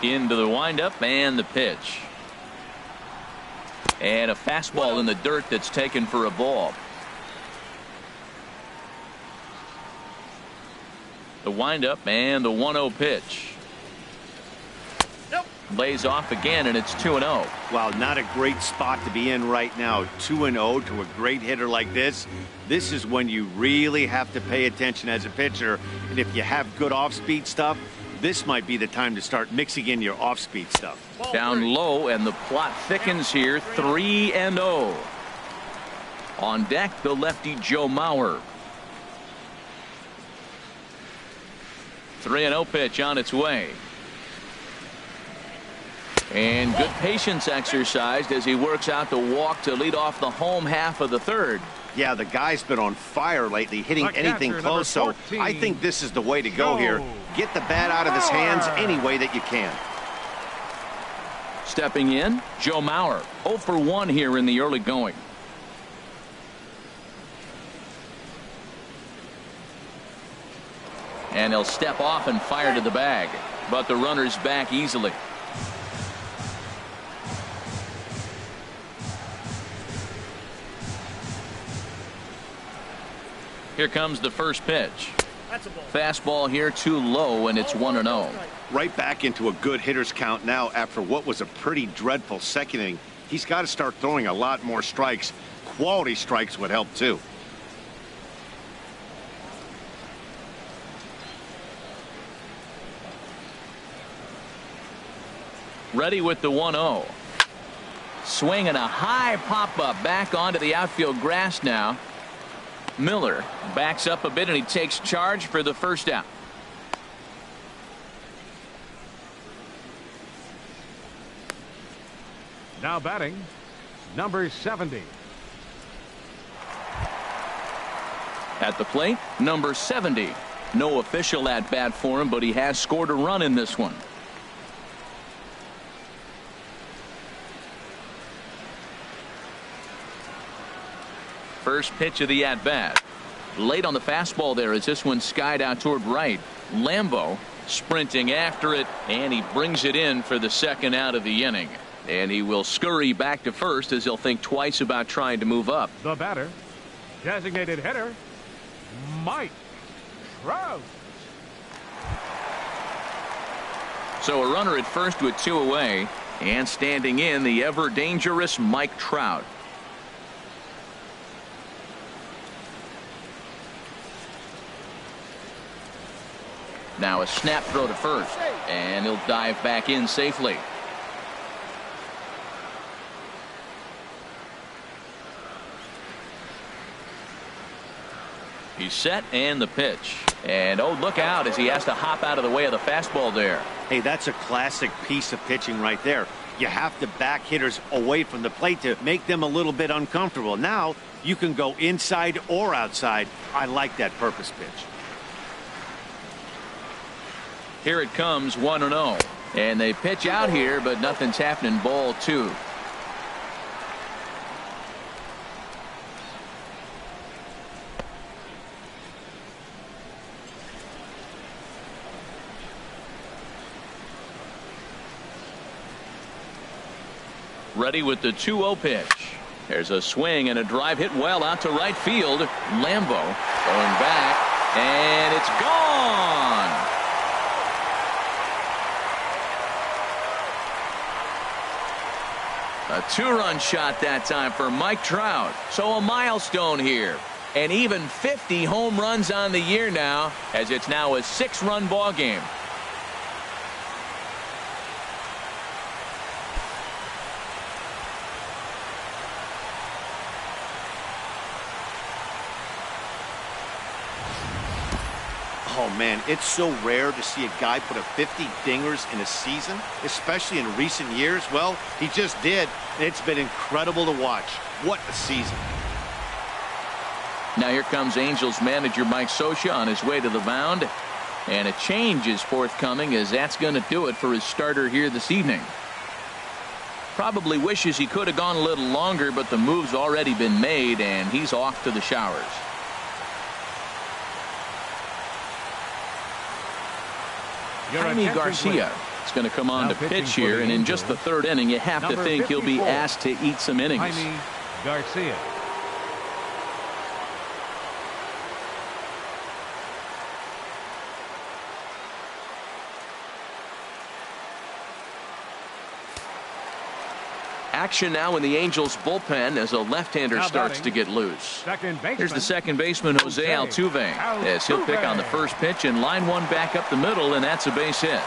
Into the windup and the pitch. And a fastball in the dirt that's taken for a ball. The windup and the 1-0 pitch. Lays off again, and it's 2-0. Wow, not a great spot to be in right now. 2-0 to a great hitter like this. This is when you really have to pay attention as a pitcher. And if you have good off-speed stuff, this might be the time to start mixing in your off-speed stuff. Down low, and the plot thickens here. 3-0. On deck, the lefty Joe Mauer. 3-0 pitch on its way. And good patience exercised as he works out the walk to lead off the home half of the third. Yeah, the guy's been on fire lately, hitting anything close, so I think this is the way to go here. Get the bat out of his hands any way that you can. Stepping in, Joe Mauer, 0 for 1 here in the early going. And he'll step off and fire to the bag, but the runner's back easily. Here comes the first pitch. Fastball here too low, and it's 1-0. Right back into a good hitter's count now after what was a pretty dreadful second inning. He's got to start throwing a lot more strikes. Quality strikes would help too. Ready with the 1-0. Swinging a high pop-up back onto the outfield grass now. Miller backs up a bit and he takes charge for the first out. Now batting, number 70. At the plate, number 70. No official at bat for him, but he has scored a run in this one. First pitch of the at-bat. Late on the fastball there as this one skied out toward right. Lambo sprinting after it, and he brings it in for the second out of the inning. And he will scurry back to first as he'll think twice about trying to move up. The batter, designated hitter, Mike Trout. So a runner at first with 2 away, and standing in the ever dangerous Mike Trout. Now a snap throw to first, and he'll dive back in safely. He's set, and the pitch. And oh, look out as he has to hop out of the way of the fastball there. Hey, that's a classic piece of pitching right there. You have to back hitters away from the plate to make them a little bit uncomfortable. Now you can go inside or outside. I like that purpose pitch. Here it comes, 1-0. And they pitch out here, but nothing's happening. Ball 2. Ready with the 2-0 pitch. There's a swing and a drive hit well out to right field. Lambo going back, and it's gone. A 2-run shot that time for Mike Trout. So a milestone here. And even 50 home runs on the year now, as it's now a 6-run ball game. Oh, man, it's so rare to see a guy put up 50 dingers in a season, especially in recent years. Well, he just did. It's been incredible to watch. What a season. Now here comes Angels manager Mike Scioscia on his way to the mound. And a change is forthcoming, as that's going to do it for his starter here this evening. Probably wishes he could have gone a little longer, but the move's already been made, and he's off to the showers. Jaime Garcia is going to come on to pitch here, and in just the 3rd inning, you have to think he'll be asked to eat some innings. Jaime Garcia. Action now in the Angels bullpen as a left-hander starts to get loose. Here's the second baseman, Jose Altuve, as he'll pick on the first pitch, and line one back up the middle, and that's a base hit.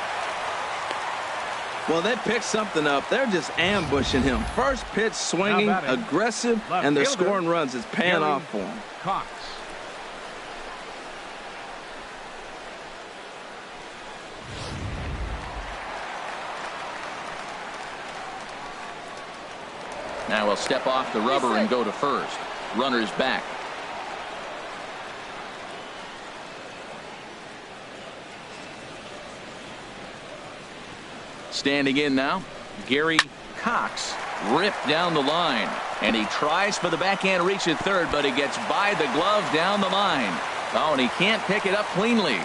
Well, they picked something up. They're just ambushing him. First pitch swinging, aggressive, and they're scoring runs. It's paying off for him. Cox. Now he'll step off the rubber and go to first. Runners back. Standing in now, Gary Cox ripped down the line, and he tries for the backhand reach at third, but he gets by the glove down the line. Oh, and he can't pick it up cleanly.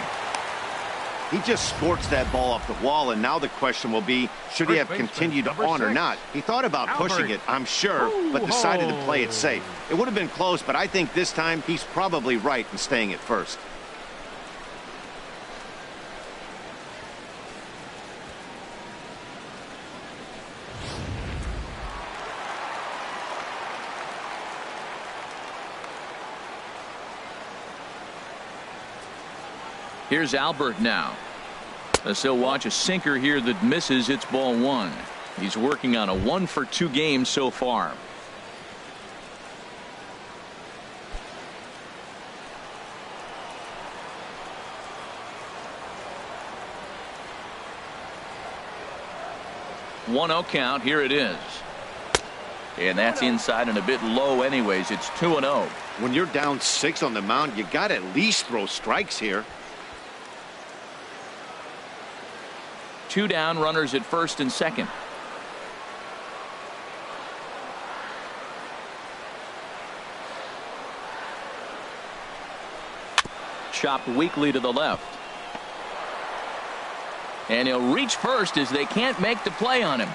He just scorched that ball off the wall, and now the question will be, should he have continued on or not? He thought about pushing it, I'm sure, but decided to play it safe. It would have been close, but I think this time he's probably right in staying at first. Here's Albert now. As he'll watch a sinker here that misses. It's ball one. He's working on a 1-for-2 game so far. One-0 count. Here it is. And that's inside and a bit low anyways. It's 2-0. When you're down 6 on the mound, you got to at least throw strikes here. 2 down, runners at first and second. Chopped weakly to the left. And he'll reach first as they can't make the play on him.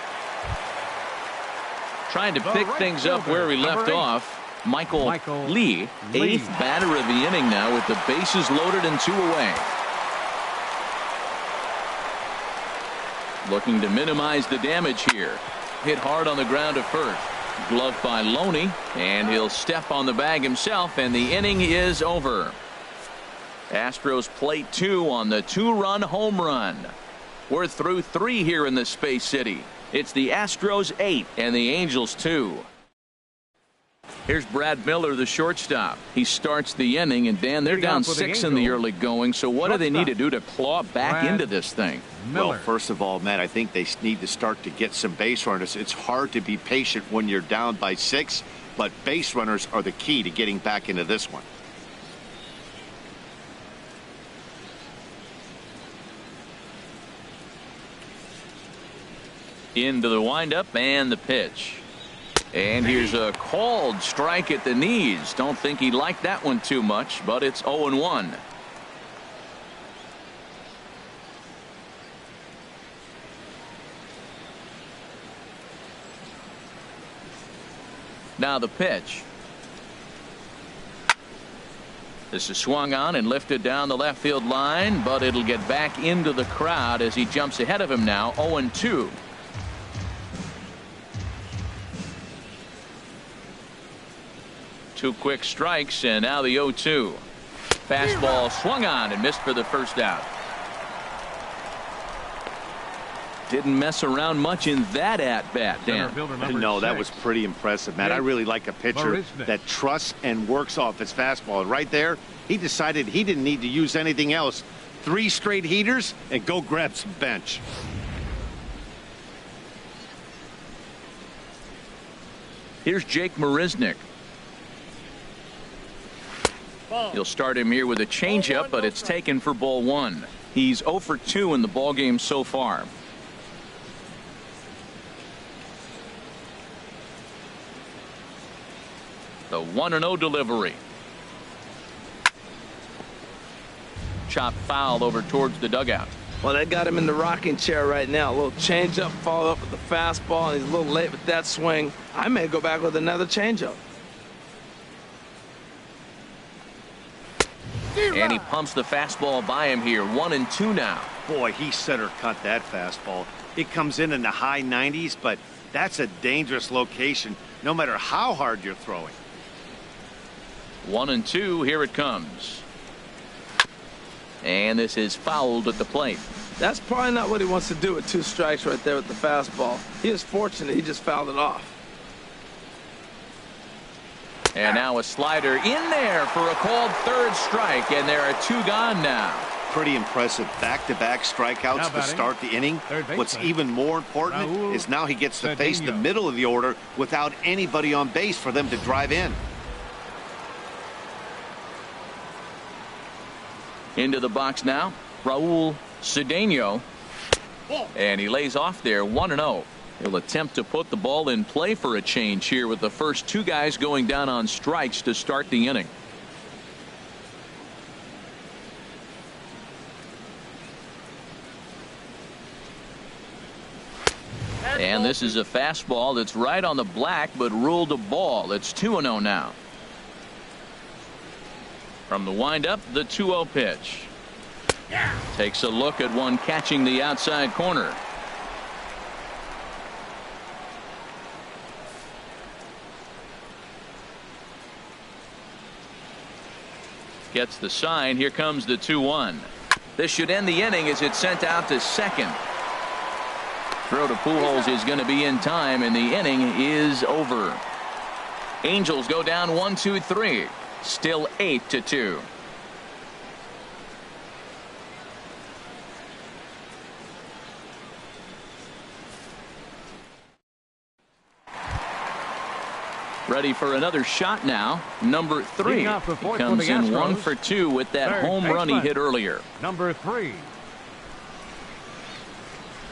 Trying to pick things up where he left off. Michael Lee, 8th batter of the inning now with the bases loaded and 2 away. Looking to minimize the damage here. Hit hard on the ground at first. Gloved by Loney, and he'll step on the bag himself, and the inning is over. Astros plate 2 on the 2-run home run. We're through 3 here in the Space City. It's the Astros 8 and the Angels 2. Here's Brad Miller, the shortstop. He starts the inning, and Dan, they're down 6 in the early going. So what do they need to do to claw back into this thing? Well, first of all, Matt, I think they need to start to get some base runners. It's hard to be patient when you're down by 6, but base runners are the key to getting back into this one. Into the windup and the pitch. And here's a called strike at the knees. Don't think he liked that one too much, but it's 0-1. Now the pitch. This is swung on and lifted down the left field line, but it'll get back into the crowd as he jumps ahead of him now. 0-2. Two quick strikes, and now the 0-2. Fastball swung on and missed for the first out. Didn't mess around much in that at-bat, Dan. No, that was pretty impressive, Matt. I really like a pitcher that trusts and works off his fastball. Right there, he decided he didn't need to use anything else. 3 straight heaters and go grab some bench. Here's Jake Marisnick. You'll start him here with a changeup, but it's taken for ball 1. He's 0 for 2 in the ball game so far. The 1-0 delivery. Chopped foul over towards the dugout. Well, that got him in the rocking chair right now. A little changeup, follow up with the fastball, and he's a little late with that swing. I may go back with another changeup. And he pumps the fastball by him here. 1-2 now. Boy, he center cut that fastball. It comes in the high 90s, but that's a dangerous location no matter how hard you're throwing. 1-2. Here it comes. And this is fouled at the plate. That's probably not what he wants to do with 2 strikes right there with the fastball. He is fortunate he just fouled it off. And now a slider in there for a called 3rd strike, and there are 2 gone now. Pretty impressive back-to-back strikeouts to start the inning. What's even more important is now he gets to face the middle of the order without anybody on base for them to drive in. Into the box now, Raul Cedeno. And he lays off there 1-0. He'll attempt to put the ball in play for a change here with the first two guys going down on strikes to start the inning. And this is a fastball that's right on the black but ruled a ball. It's 2-0 now. From the windup, the 2-0 pitch. Takes a look at one catching the outside corner. Gets the sign. Here comes the 2-1. This should end the inning as it's sent out to second. Throw to Pujols is going to be in time, and the inning is over. Angels go down 1-2-3. Still 8-2. Ready for another shot now. Number 3. He comes in 1 for 2 with that home run he hit earlier. Number 3.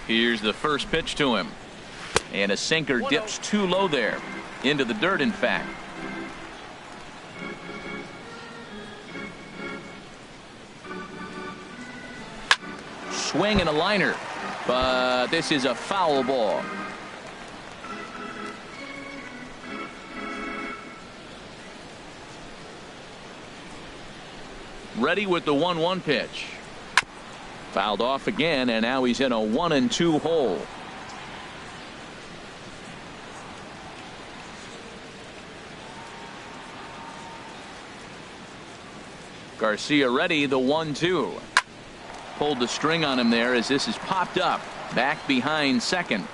Here's the first pitch to him. And a sinker dips too low there. Into the dirt, in fact. Swing and a liner. But this is a foul ball. Ready with the 1-1 pitch. Fouled off again, and now he's in a 1-2 hole. Garcia ready, the 1-2. Pulled the string on him there as this is popped up. Back behind second.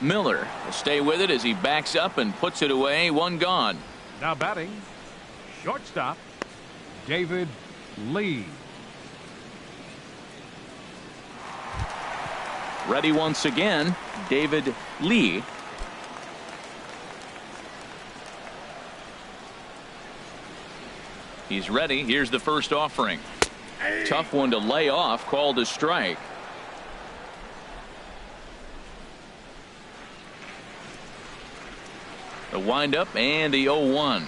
Miller will stay with it as he backs up and puts it away. One gone. Now batting, shortstop, David Lee. Ready once again, David Lee. He's ready. Here's the first offering. Tough one to lay off, called a strike. The windup and the 0-1.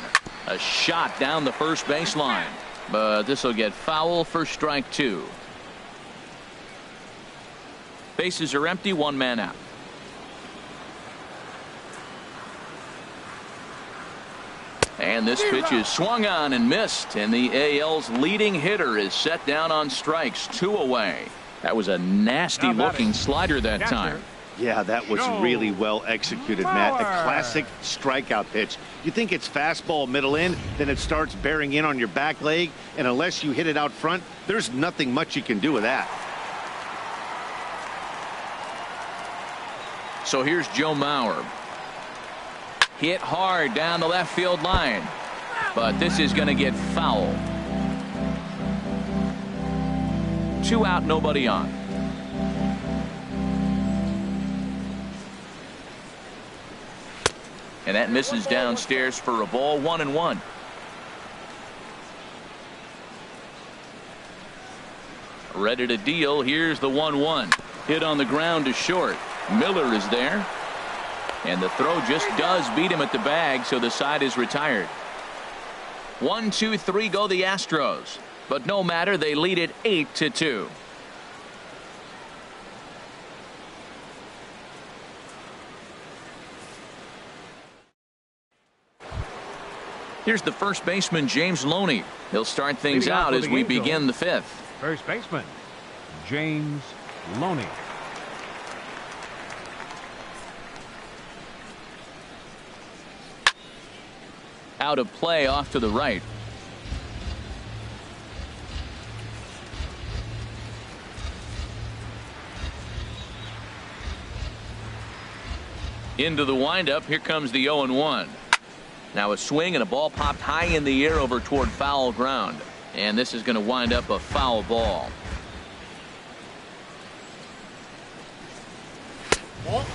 A shot down the first baseline, but this will get foul for strike 2. Bases are empty, one man out. And this pitch is swung on and missed, and the AL's leading hitter is set down on strikes, 2 away. That was a nasty looking slider that time. Yeah, that was really well executed, Matt. A classic strikeout pitch. You think it's fastball middle in, then it starts bearing in on your back leg, and unless you hit it out front, there's nothing much you can do with that. So here's Joe Mauer. Hit hard down the left field line, but this is going to get foul. 2 out, nobody on. And that misses downstairs for a ball. 1-1. Ready to deal. Here's the 1-1. Hit on the ground to short. Miller is there. And the throw just does beat him at the bag, so the side is retired. 1, 2, 3 go the Astros. But no matter, they lead it 8-2. Here's the first baseman, James Loney. He'll start things out as we begin the 5th. First baseman, James Loney. Out of play off to the right. Into the windup. Here comes the 0-1. Now a swing and a ball popped high in the air over toward foul ground. And this is going to wind up a foul ball.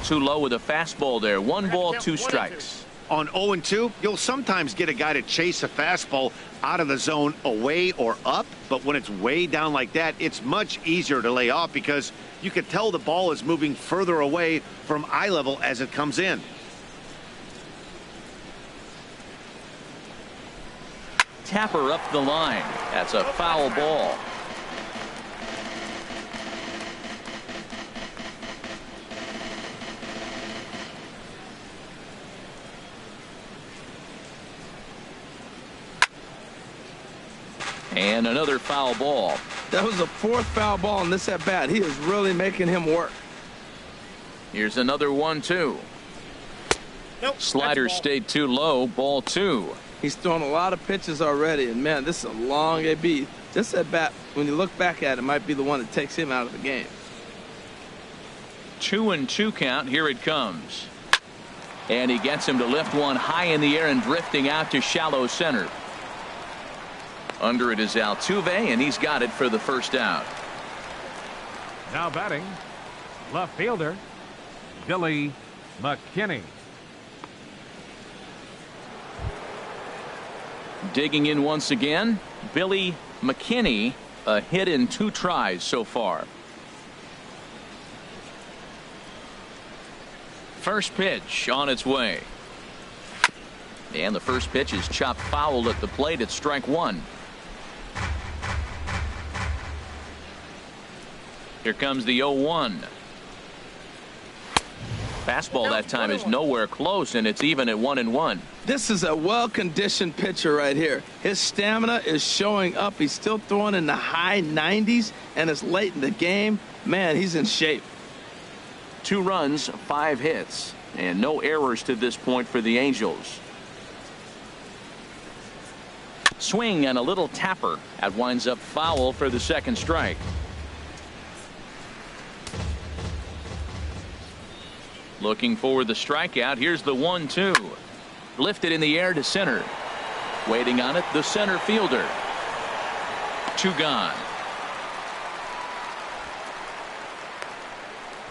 Too low with a fastball there. 1 ball, 2 strikes. On 0-2, you'll sometimes get a guy to chase a fastball out of the zone away or up, but when it's way down like that, it's much easier to lay off because You can tell the ball is moving further away from eye level as it comes in. Tapper up the line. That's a foul ball. And another foul ball. That was the fourth foul ball in this at bat. He is really making him work. Here's another 1-2. Nope, Slider stayed too low. Ball 2. He's thrown a lot of pitches already, and man, this is a long AB. This at bat, when you look back at it, might be the one that takes him out of the game. 2-2 count. Here it comes. And he gets him to lift one high in the air and drifting out to shallow center. Under it is Altuve, and he's got it for the first out. Now batting, left fielder, Billy McKinney. Digging in once again, Billy McKinney, a hit in 2 tries so far. First pitch on its way. And the first pitch is chopped foul at the plate at strike 1. Here comes the 0-1. Fastball that time is nowhere close, and it's even at 1-1. This is a well-conditioned pitcher right here. His stamina is showing up. He's still throwing in the high 90s, and it's late in the game. Man, he's in shape. 2 runs, 5 hits, and no errors to this point for the Angels. Swing and a little tapper. That winds up foul for the second strike. Looking for the strikeout. Here's the 1-2. Lifted in the air to center. Waiting on it, the center fielder. 2 gone.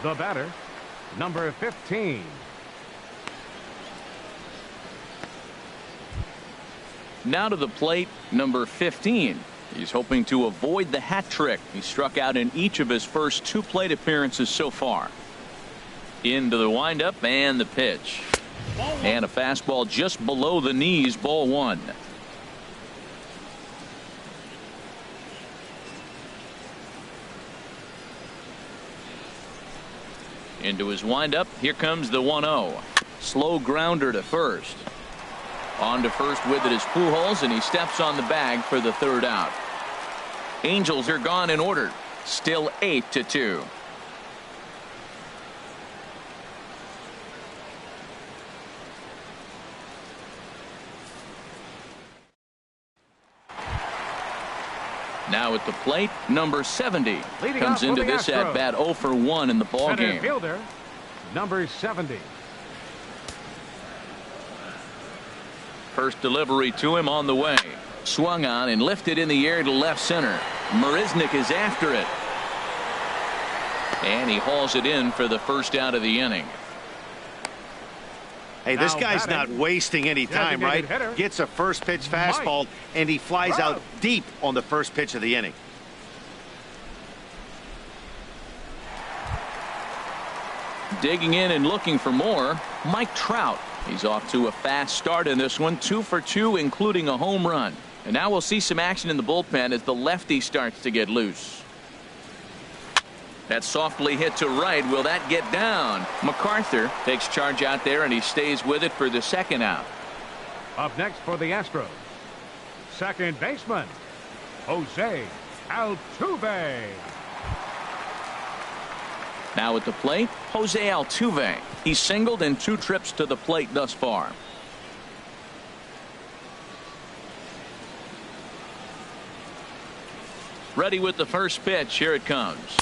The batter, number 15. Now to the plate, number 15. He's hoping to avoid the hat trick. He struck out in each of his first 2 plate appearances so far. Into the windup and the pitch. And a fastball just below the knees, ball 1. Into his windup. Here comes the 1-0. Slow grounder to first. On to first with it is Pujols, and he steps on the bag for the third out. Angels are gone in order. Still 8-2. Now at the plate, number 70 comes into this at bat 0 for 1 in the ball game. Fielder, number 70. First delivery to him on the way. Swung on and lifted in the air to left center. Marisnick is after it. And he hauls it in for the first out of the inning. Hey, this guy's not wasting any time, right? Gets a first pitch fastball, and he flies out deep on the first pitch of the inning. Digging in and looking for more, Mike Trout. He's off to a fast start in this one, 2 for 2, including a home run. And now we'll see some action in the bullpen as the lefty starts to get loose. That's softly hit to right. Will that get down? MacArthur takes charge out there, and he stays with it for the second out. Up next for the Astros, second baseman, Jose Altuve. Now at the plate, Jose Altuve. He's singled in 2 trips to the plate thus far. Ready with the first pitch. Here it comes.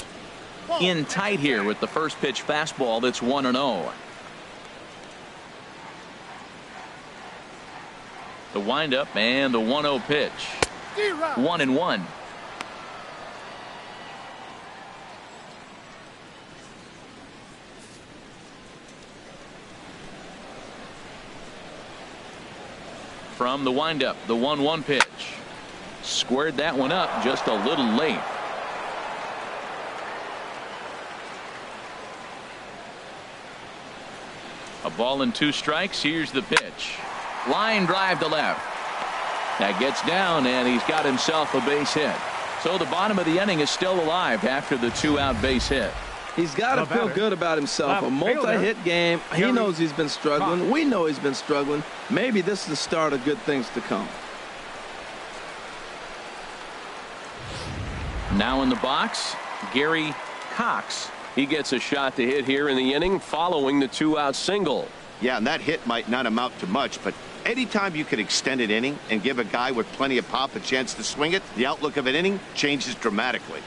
In tight here with the first pitch fastball. That's 1-0. The windup and the 1-0 pitch. 1-1. From the windup, the 1-1 pitch. Squared that one up just a little late. A ball and 2 strikes. Here's the pitch. Line drive to left. That gets down, and he's got himself a base hit. So the bottom of the inning is still alive after the 2-out base hit. He's got to feel good about himself. A multi-hit game. He knows he's been struggling. We know he's been struggling. Maybe this is the start of good things to come. Now in the box, Gary Cox. He gets a shot to hit here in the inning following the 2-out single. Yeah, and that hit might not amount to much, but anytime you can extend an inning and give a guy with plenty of pop a chance to swing it, the outlook of an inning changes dramatically.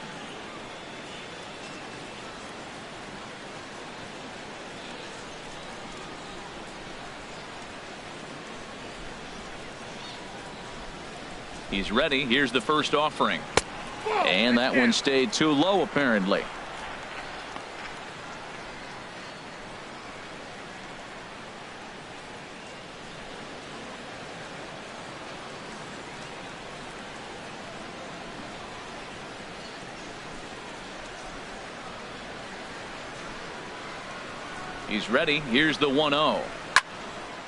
He's ready. Here's the first offering. And that one stayed too low, apparently. He's ready. Here's the 1-0.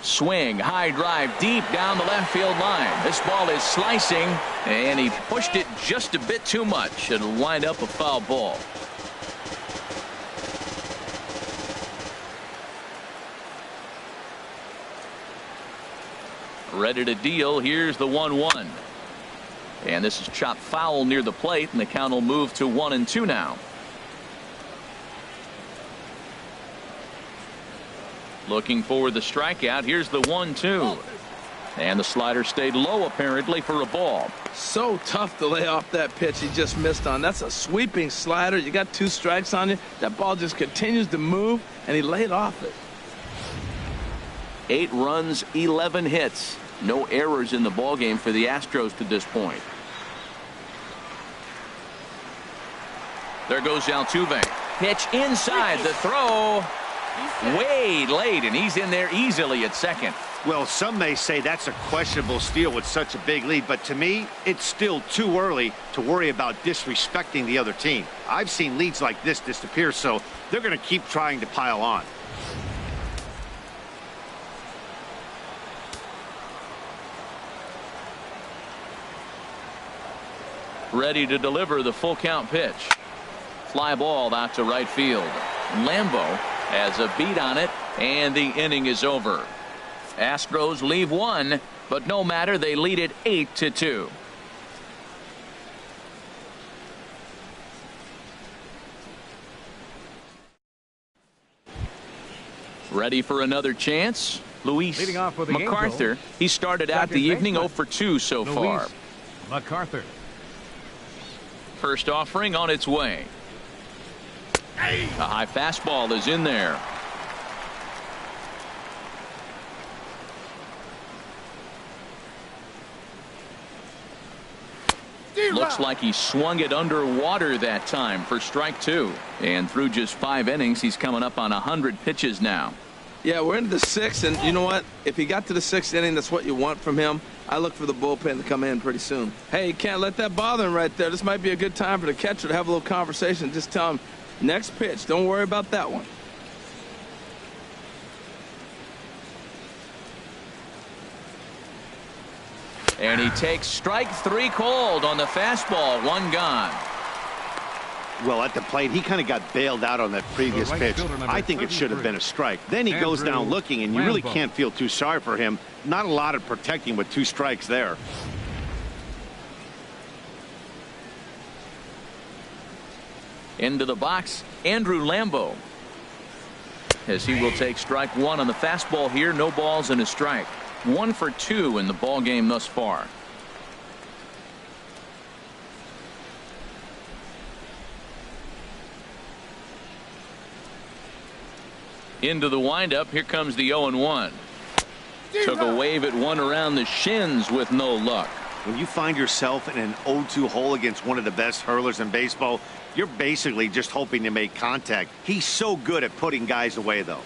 Swing, high drive, deep down the left field line. This ball is slicing, and he pushed it just a bit too much. It'll wind up a foul ball. Ready to deal. Here's the 1-1. And this is chopped foul near the plate, and the count will move to 1-2 now. Looking for the strikeout. Here's the 1-2. And the slider stayed low, apparently, for a ball. So tough to lay off that pitch he just missed on. That's a sweeping slider. You got 2 strikes on you. That ball just continues to move, and he laid off it. 8 runs, 11 hits. No errors in the ballgame for the Astros to this point. There goes Altuve. Pitch inside. The throw. Way late, and he's in there easily at second. Well, some may say that's a questionable steal with such a big lead, but to me, it's still too early to worry about disrespecting the other team. I've seen leads like this disappear, so they're going to keep trying to pile on. Ready to deliver the full count pitch. Fly ball out to right field. Lambo has a beat on it, and the inning is over. Astros leave 1, but no matter, they lead it 8-2. Ready for another chance? Luis MacArthur. He started out the evening 0 for 2 so far. MacArthur. First offering on its way. A high fastball is in there. Looks like he swung it underwater that time for strike 2. And through just 5 innings, he's coming up on 100 pitches now. Yeah, we're into the 6th, and you know what? If he got to the 6th inning, that's what you want from him. I look for the bullpen to come in pretty soon. Hey, you can't let that bother him right there. This might be a good time for the catcher to have a little conversation. Just tell him, next pitch, don't worry about that one. And he takes strike 3 cold on the fastball. 1 gone. Well, at the plate, he kind of got bailed out on that previous pitch. I think it should have been a strike. Then he goes down looking, and you really can't feel too sorry for him. Not a lot of protecting with 2 strikes there. Into the box, Andrew Lambo. As he will take strike 1 on the fastball here. No balls and a strike. 1 for 2 in the ball game thus far. Into the windup. Here comes the 0-1. Took a wave at one around the shins with no luck. When you find yourself in an 0-2 hole against one of the best hurlers in baseball, you're basically just hoping to make contact. He's so good at putting guys away, though.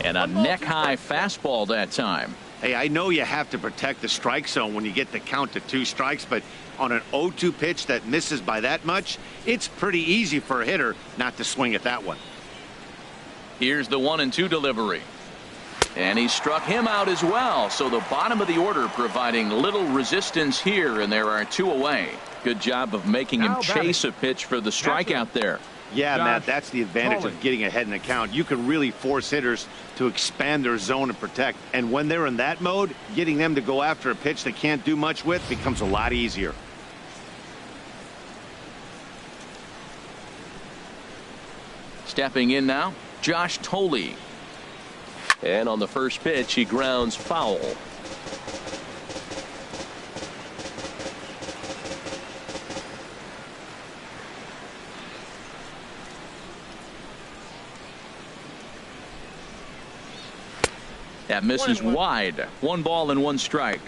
And And a neck-high fastball that time. Hey, I know you have to protect the strike zone when you get the count to 2 strikes, but on an 0-2 pitch that misses by that much, it's pretty easy for a hitter not to swing at that one. Here's the 1-2 delivery. And he struck him out as well. So the bottom of the order providing little resistance here, and there are 2 away. Good job of making him chase a pitch for the strikeout there. Yeah, Matt, that's the advantage of getting ahead in the count. You can really force hitters to expand their zone and protect. And when they're in that mode, getting them to go after a pitch they can't do much with becomes a lot easier. Stepping in now, Josh Thole. And on the first pitch, he grounds foul. That misses wide. 1 ball and 1 strike.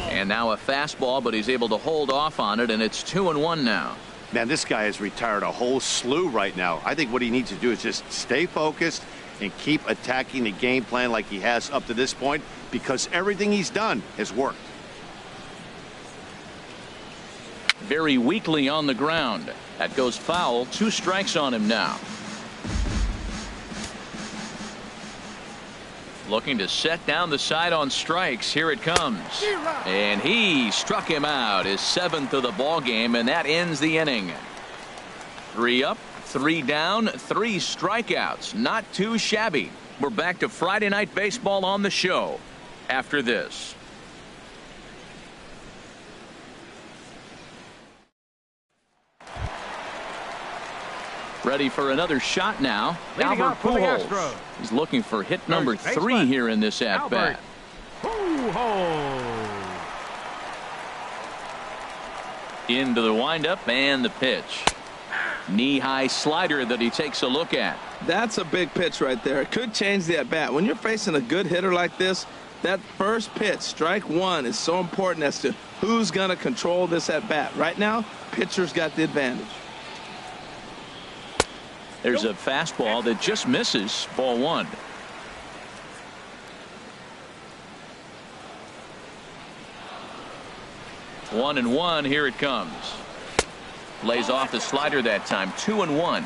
And now a fastball, but he's able to hold off on it, and it's 2-1 now. Man, this guy has retired a whole slew right now. I think what he needs to do is just stay focused and keep attacking the game plan like he has up to this point, because everything he's done has worked. Very weakly on the ground. That goes foul. 2 strikes on him now. Looking to set down the side on strikes. Here it comes. And he struck him out. His 7th of the ball game, and that ends the inning. 3 up, 3 down, 3 strikeouts. Not too shabby. We're back to Friday Night Baseball on the show after this. Ready for another shot now. Albert Pujols. He's looking for hit number 3 here in this at-bat. Into the windup and the pitch. Knee-high slider that he takes a look at. That's a big pitch right there. It could change the at-bat. When you're facing a good hitter like this, that first pitch, strike 1, is so important as to who's going to control this at-bat. Right now, pitcher's got the advantage. There's a fastball that just misses. Ball 1. One and 1. Here it comes. Lays off the slider that time. 2-1.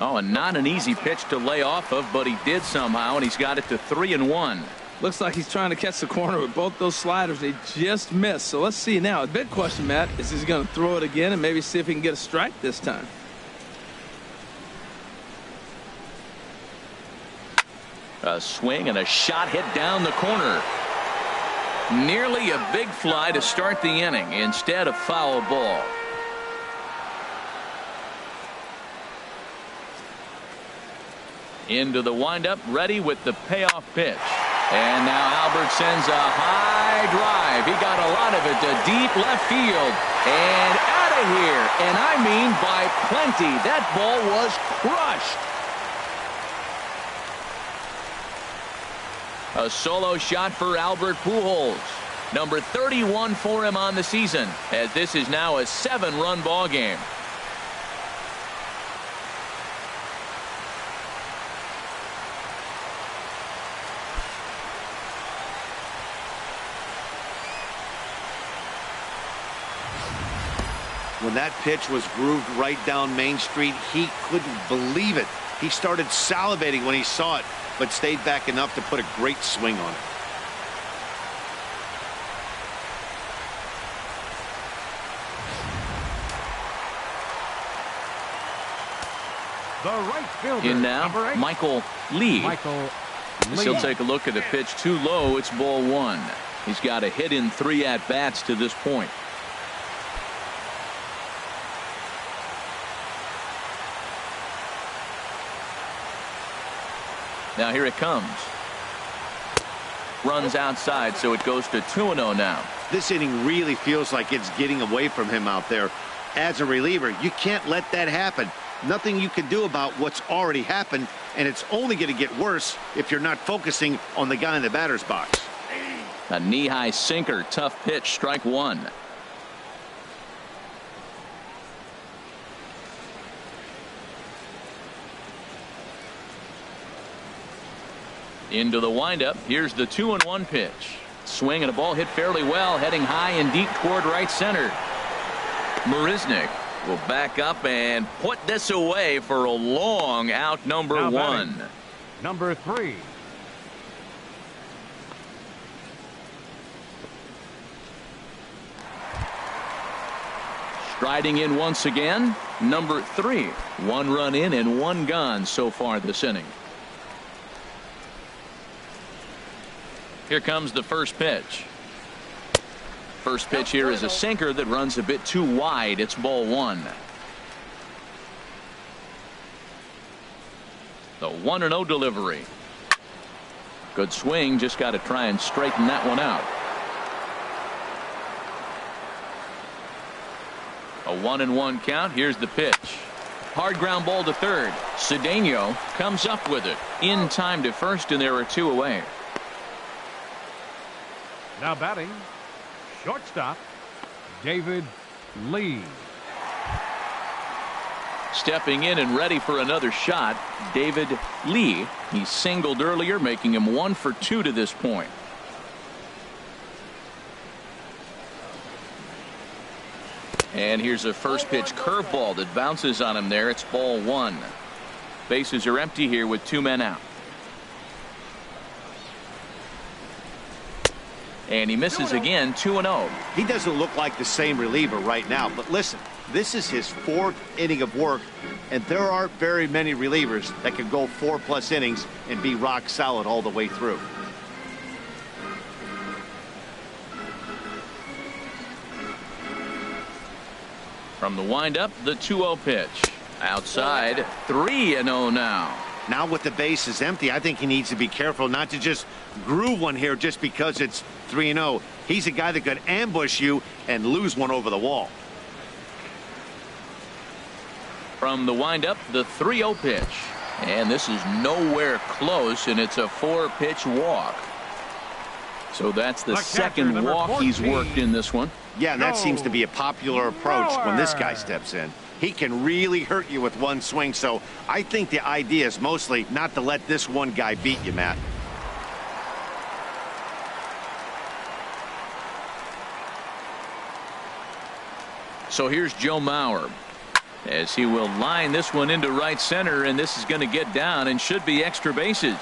Oh, and not an easy pitch to lay off of, but he did somehow, and he's got it to 3-1. Looks like he's trying to catch the corner with both those sliders. He just missed. So let's see now. The big question, Matt, is he's going to throw it again and maybe see if he can get a strike this time. A swing and a shot hit down the corner. Nearly a big fly to start the inning. Instead, a foul ball. Into the windup, ready with the payoff pitch. And now Albert sends a high drive. He got a lot of it to deep left field. And out of here. And I mean by plenty. That ball was crushed. A solo shot for Albert Pujols. Number 31 for him on the season, as this is now a 7-run ball game. When that pitch was grooved right down Main Street, he couldn't believe it. He started salivating when he saw it, but stayed back enough to put a great swing on it. The right fielder. In now, Michael Lee. He'll take a look at the pitch. Too low. It's ball 1. He's got a hit in 3 at-bats to this point. Now here it comes. runs outside, so it goes to 2-0 now. This inning really feels like it's getting away from him out there. As a reliever, you can't let that happen. Nothing you can do about what's already happened, and it's only going to get worse if you're not focusing on the guy in the batter's box. A knee-high sinker, tough pitch, strike one. Into the windup. Here's the 2-1 pitch. Swing and a ball hit fairly well, heading high and deep toward right center. Marisnick will back up and put this away for a long out, number one. Number 3. Striding in once again, number 3. 1 run in and 1 gone so far this inning. Here comes the first pitch. First pitch here is a sinker that runs a bit too wide. It's ball 1. The 1-0 delivery. Good swing, just got to try and straighten that one out. A 1-1 count. Here's the pitch. Hard ground ball to third. Cedeno comes up with it in time to first, and there are 2 away. Now batting, shortstop, David Lee. Stepping in and ready for another shot, David Lee. He singled earlier, making him 1 for 2 to this point. And here's a first pitch curveball that bounces on him there. It's ball 1. Bases are empty here with 2 men out. And he misses again, 2-0. He doesn't look like the same reliever right now, but listen, this is his 4th inning of work, and there aren't very many relievers that can go 4+ innings and be rock solid all the way through. From the windup, the 2-0 pitch. Outside, 3-0 now. Now with the bases empty, I think he needs to be careful not to just groove one here just because it's 3-0. He's a guy that could ambush you and lose one over the wall. From the windup, the 3-0 pitch. And this is nowhere close, and it's a 4-pitch walk. So that's the second walk he's worked in this one. Yeah, and that seems to be a popular approach when this guy steps in. He can really hurt you with one swing, so I think the idea is mostly not to let this one guy beat you, Matt. So here's Joe Mauer as he will line this one into right center, and this is going to get down and should be extra bases.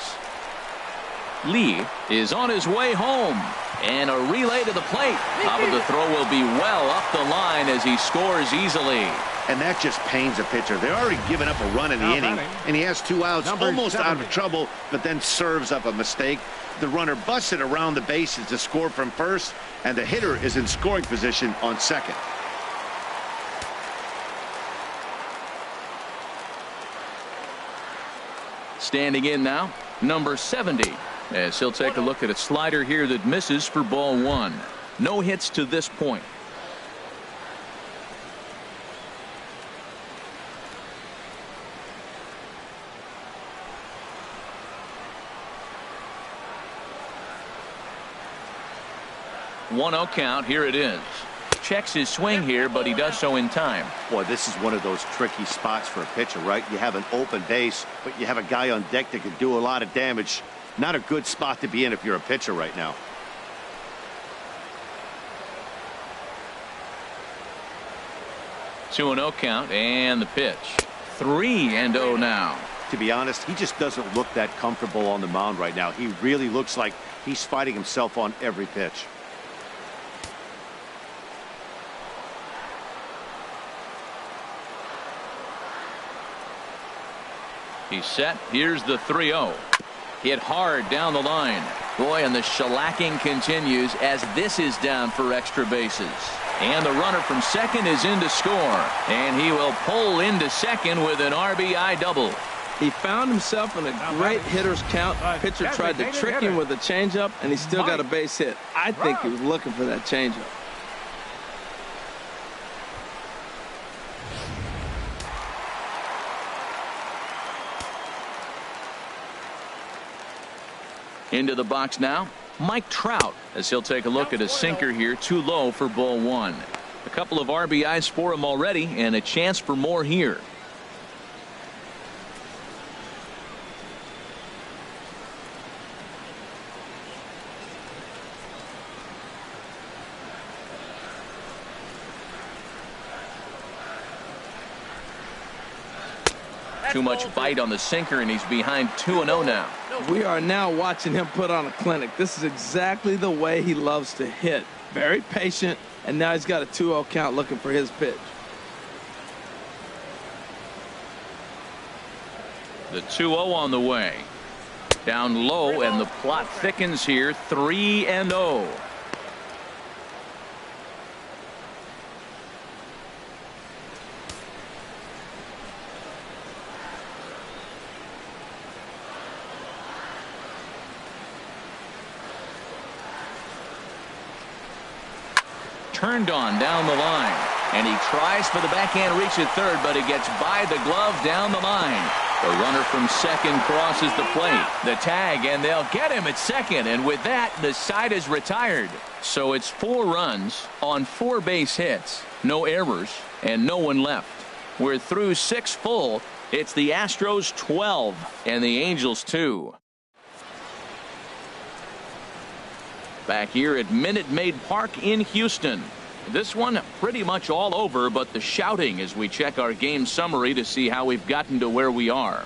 Lee is on his way home, and a relay to the plate. Top of the throw will be well up the line as he scores easily. And that just pains a pitcher. They're already given up a run in the inning, and he has 2 outs, almost out of trouble, but then serves up a mistake. The runner busts it around the bases to score from first, and the hitter is in scoring position on second. Standing in now, number 70, as he'll take a look at a slider here that misses for ball 1. No hits to this point. One 0 count. Here it is. Checks his swing here, but he does so in time. Boy, this is one of those tricky spots for a pitcher, right? You have an open base, but you have a guy on deck that can do a lot of damage. Not a good spot to be in if you're a pitcher right now. 2-0 count, and the pitch. 3-0 now. To be honest, he just doesn't look that comfortable on the mound right now. He really looks like he's fighting himself on every pitch. He's set. Here's the 3-0. Hit hard down the line. Boy, and the shellacking continues as this is down for extra bases. And the runner from second is in to score. And he will pull into second with an RBI double. He found himself in a great hitter's count. Pitcher tried to trick him with a changeup, and he still got a base hit. I think he was looking for that changeup. Into the box now, Mike Trout, as he'll take a look at a sinker here, too low for ball one. A couple of RBIs for him already, and a chance for more here. Too much bite on the sinker, and he's behind 2-0 now. We are now watching him put on a clinic. This is exactly the way he loves to hit. Very patient, and now he's got a 2-0 count looking for his pitch. The 2-0 on the way. Down low, and the plot thickens here. 3-0. Turned on down the line, and he tries for the backhand reach at third, but it gets by the glove down the line. The runner from second crosses the plate. The tag, and they'll get him at second, and with that, the side is retired. So it's 4 runs on 4 base hits, no errors, and no one left. We're through 6 full. It's the Astros 12 and the Angels 2. Back here at Minute Maid Park in Houston. This one pretty much all over, but the shouting as we check our game summary to see how we've gotten to where we are.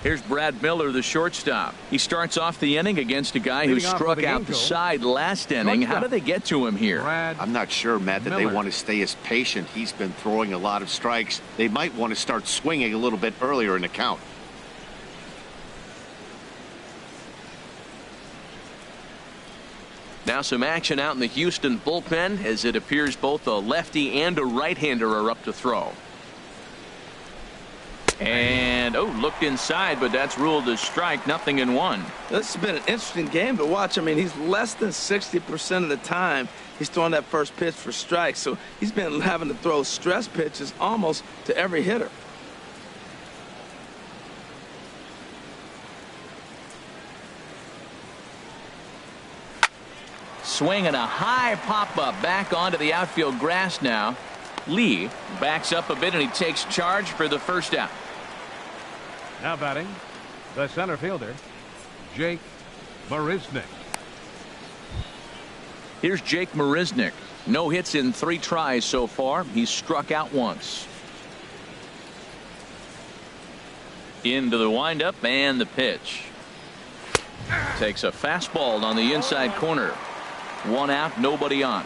Here's Brad Miller, the shortstop. He starts off the inning against a guy who struck out the side last inning. How do they get to him here? I'm not sure, Matt, that they want to stay as patient. He's been throwing a lot of strikes. They might want to start swinging a little bit earlier in the count. Now some action out in the Houston bullpen, as it appears both a lefty and a right-hander are up to throw. And looked inside, but that's ruled a strike. 0-1. This has been an interesting game to watch. I mean, he's less than 60% of the time he's throwing that first pitch for strikes, so he's been having to throw stress pitches almost to every hitter. Swing and a high pop-up back onto the outfield grass now. Lee backs up a bit, and he takes charge for the first out. Now batting, the center fielder, Jake Marisnick. Here's Jake Marisnick. No hits in 3 tries so far. He's struck out once. Into the windup and the pitch. Takes a fastball on the inside corner. 1 out, nobody on.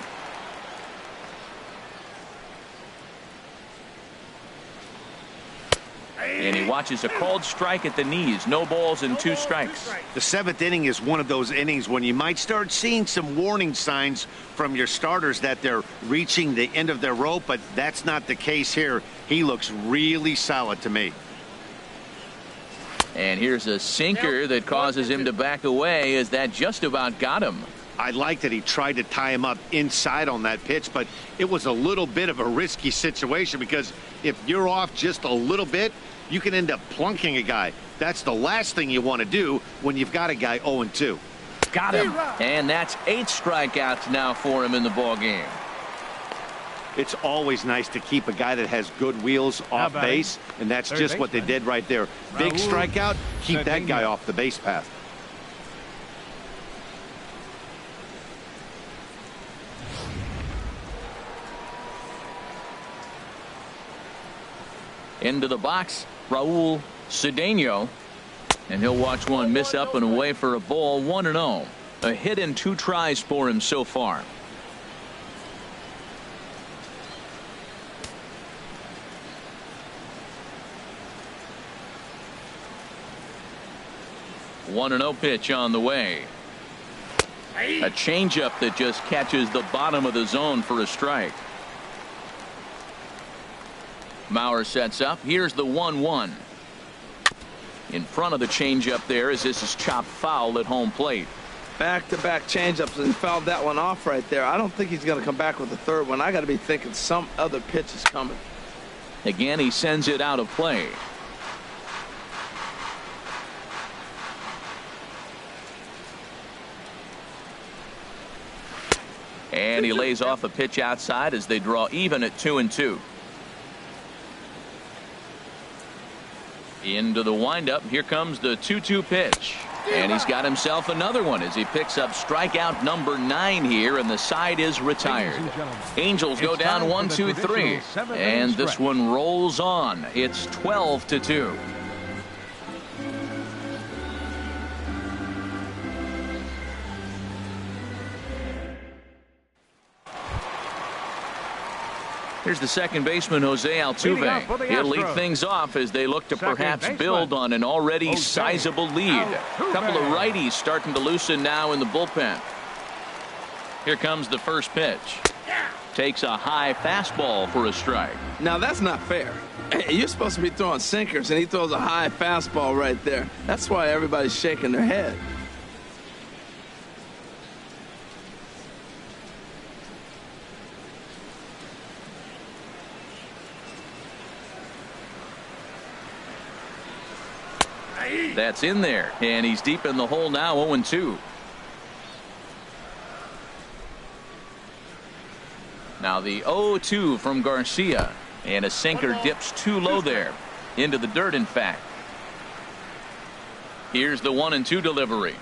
And he watches a called strike at the knees. No balls and 2 strikes. The 7th inning is one of those innings when you might start seeing some warning signs from your starters that they're reaching the end of their rope, but that's not the case here. He looks really solid to me. And here's a sinker that causes him to back away, as that just about got him. I like that he tried to tie him up inside on that pitch, but it was a little bit of a risky situation, because if you're off just a little bit, you can end up plunking a guy. That's the last thing you want to do when you've got a guy 0-2. Got him. And that's 8 strikeouts now for him in the ball game. It's always nice to keep a guy that has good wheels off base, and that's just what they did right there. Big strikeout, keep that guy off the base path. Into the box, Raul Cedeno, and he'll watch one miss up and away for a ball. 1-0. A hit in 2 tries for him so far. A 1-0 pitch on the way. A changeup that just catches the bottom of the zone for a strike. Mauer sets up. Here's the 1-1. In front of the changeup there as this is chopped foul at home plate. Back-to-back changeups, and he fouled that one off right there. I don't think he's going to come back with the third one. I got to be thinking some other pitch is coming. Again, he sends it out of play. And he lays off a pitch outside as they draw even at 2-2. Into the windup. Here comes the 2-2 pitch. And he's got himself another one as he picks up strikeout number 9 here, and the side is retired. Angels go down 1-2-3, and this one rolls on. It's 12-2. Here's the second baseman, Jose Altuve. He'll lead things off as they look to perhaps build on an already sizable lead. A couple of righties starting to loosen now in the bullpen. Here comes the first pitch. Takes a high fastball for a strike. Now that's not fair. You're supposed to be throwing sinkers, and he throws a high fastball right there. That's why everybody's shaking their head. That's in there, and he's deep in the hole now, 0-2. Now the 0-2 from Garcia, and a sinker dips too low there, into the dirt in fact. Here's the 1-2 delivery,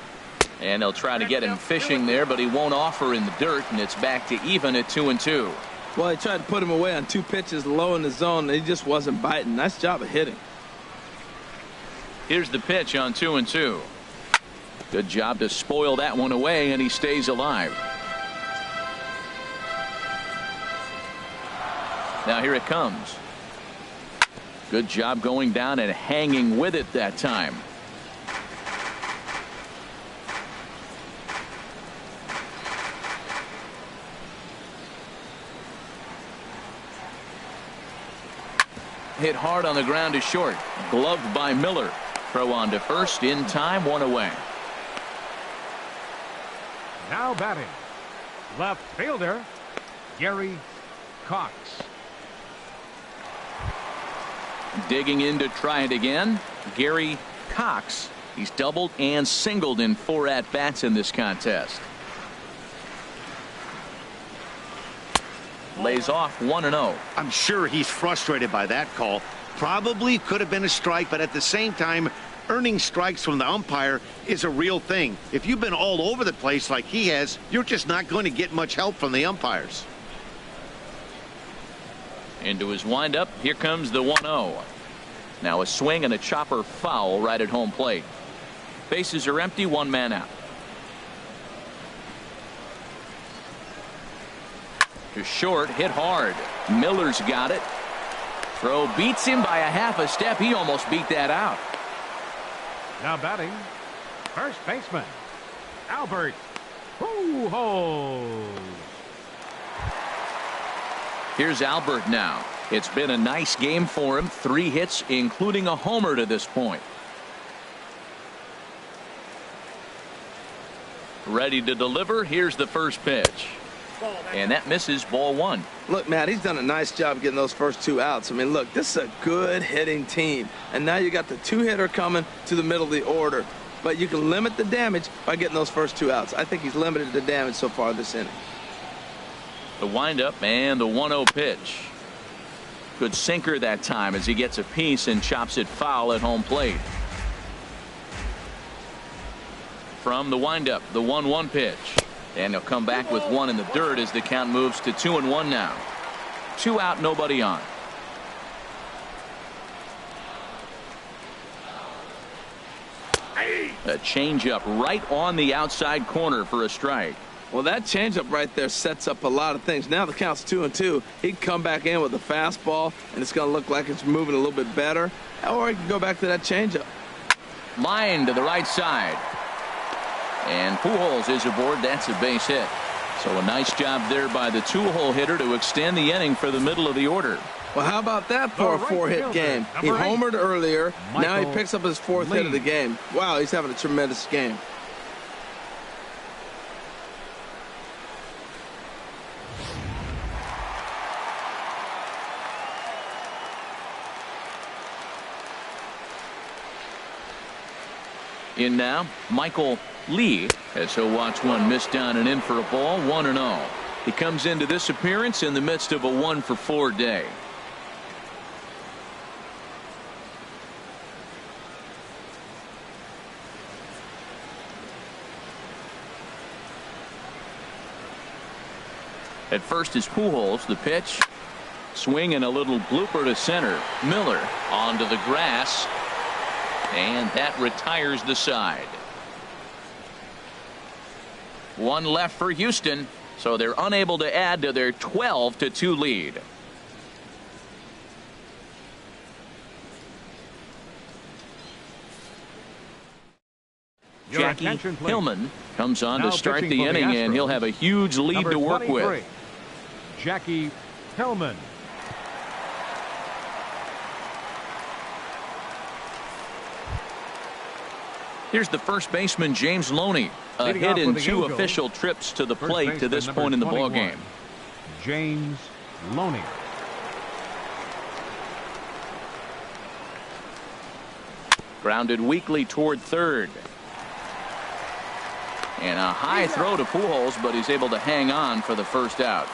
and they'll try to get him fishing there, but he won't offer in the dirt, and it's back to even at 2-2. Well, he tried to put him away on 2 pitches low in the zone, and he just wasn't biting. Nice job of hitting. Here's the pitch on 2-2. Good job to spoil that one away, and he stays alive. Now here it comes. Good job going down and hanging with it that time. Hit hard on the ground to short. Gloved by Miller. Throw on to first in time, 1 away. Now batting, left fielder Gary Cox. Digging in to try it again, Gary Cox. He's doubled and singled in 4 at-bats in this contest. Lays off 1-0. I'm sure he's frustrated by that call. Probably could have been a strike, but at the same time, earning strikes from the umpire is a real thing. If you've been all over the place like he has, you're just not going to get much help from the umpires. Into his windup. Here comes the 1-0. Now a swing and a chopper foul right at home plate. Bases are empty, 1 man out. To short, hit hard. Miller's got it. Throw beats him by a half a step. He almost beat that out. Now batting, first baseman Albert Pujols. Here's Albert now. It's been a nice game for him. 3 hits, including a homer to this point. Ready to deliver. Here's the first pitch. And that misses, ball 1. Look, Matt, he's done a nice job getting those first 2 outs. I mean, look, this is a good hitting team. And now you got the 2-hitter coming to the middle of the order. But you can limit the damage by getting those first 2 outs. I think he's limited the damage so far this inning. The windup and the 1-0 pitch. Good sinker that time as he gets a piece and chops it foul at home plate. From the windup, the 1-1 pitch. And he'll come back with 1 in the dirt as the count moves to 2-1 now. 2 out, nobody on. A changeup right on the outside corner for a strike. Well, that changeup right there sets up a lot of things. Now the count's 2-2. He can come back in with a fastball, and it's going to look like it's moving a little bit better. Or he can go back to that changeup. Line to the right side. And Pujols is aboard. That's a base hit. So a nice job there by the 2-hole hitter to extend the inning for the middle of the order. Well, how about that for a four-hit game? He homered earlier. Now he picks up his fourth hit of the game. Wow, he's having a tremendous game. In now, Michael Lee, as he'll watch one miss down and in for a ball, 1-0. He comes into this appearance in the midst of a 1-for-4 day. At first is Pujols. The pitch. Swing and a little blooper to center. Miller onto the grass. And that retires the side. One left for Houston. So they're unable to add to their 12-2 lead. Jackie Hillman comes on to start the inning, and he'll have a huge lead to work with. Jackie Hillman. Here's the first baseman, James Loney. A hit in 2 official trips to the plate to this point in the ballgame. James Loney. Grounded weakly toward third. And a high throw to Pujols, but he's able to hang on for the first out.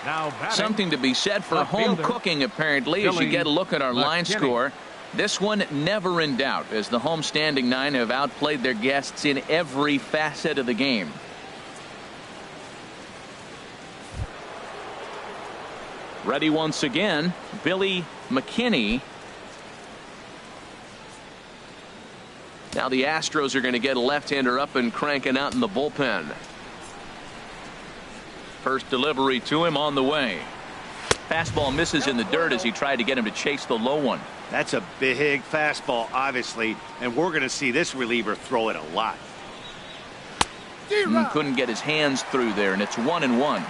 Now something to be said for home cooking, apparently, as you get a look at our line score. This one never in doubt, as the home standing 9 have outplayed their guests in every facet of the game. Ready once again, Billy McKinney. Now the Astros are going to get a left-hander up and cranking out in the bullpen. First delivery to him on the way. Fastball misses in the dirt as he tried to get him to chase the low one. That's a big fastball, obviously, and we're going to see this reliever throw it a lot. Couldn't get his hands through there, and it's 1-1.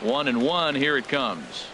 1-1, here it comes.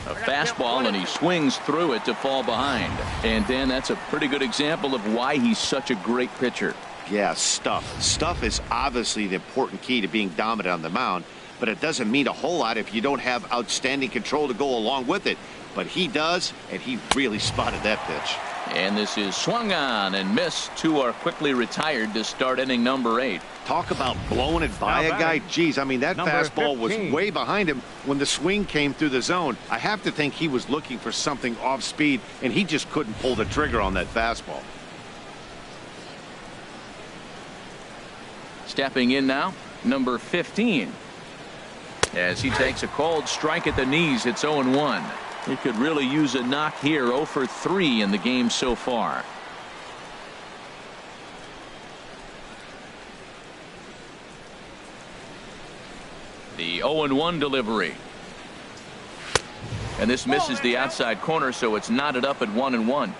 A fastball, and he swings through it to fall behind. And Dan, that's a pretty good example of why he's such a great pitcher. Yeah, stuff. Stuff is obviously the important key to being dominant on the mound, but it doesn't mean a whole lot if you don't have outstanding control to go along with it. But he does, and he really spotted that pitch. And this is swung on and missed. 2 are quickly retired to start inning number 8. Talk about blowing it by a guy. Geez, I mean, that fastball was way behind him when the swing came through the zone. I have to think he was looking for something off speed, and he just couldn't pull the trigger on that fastball. Stepping in now, number 15. As he takes a cold strike at the knees, it's 0-1. He could really use a knock here. 0 for 3 in the game so far. The 0-1 delivery. And this misses the outside corner, so it's knotted up at 1-1.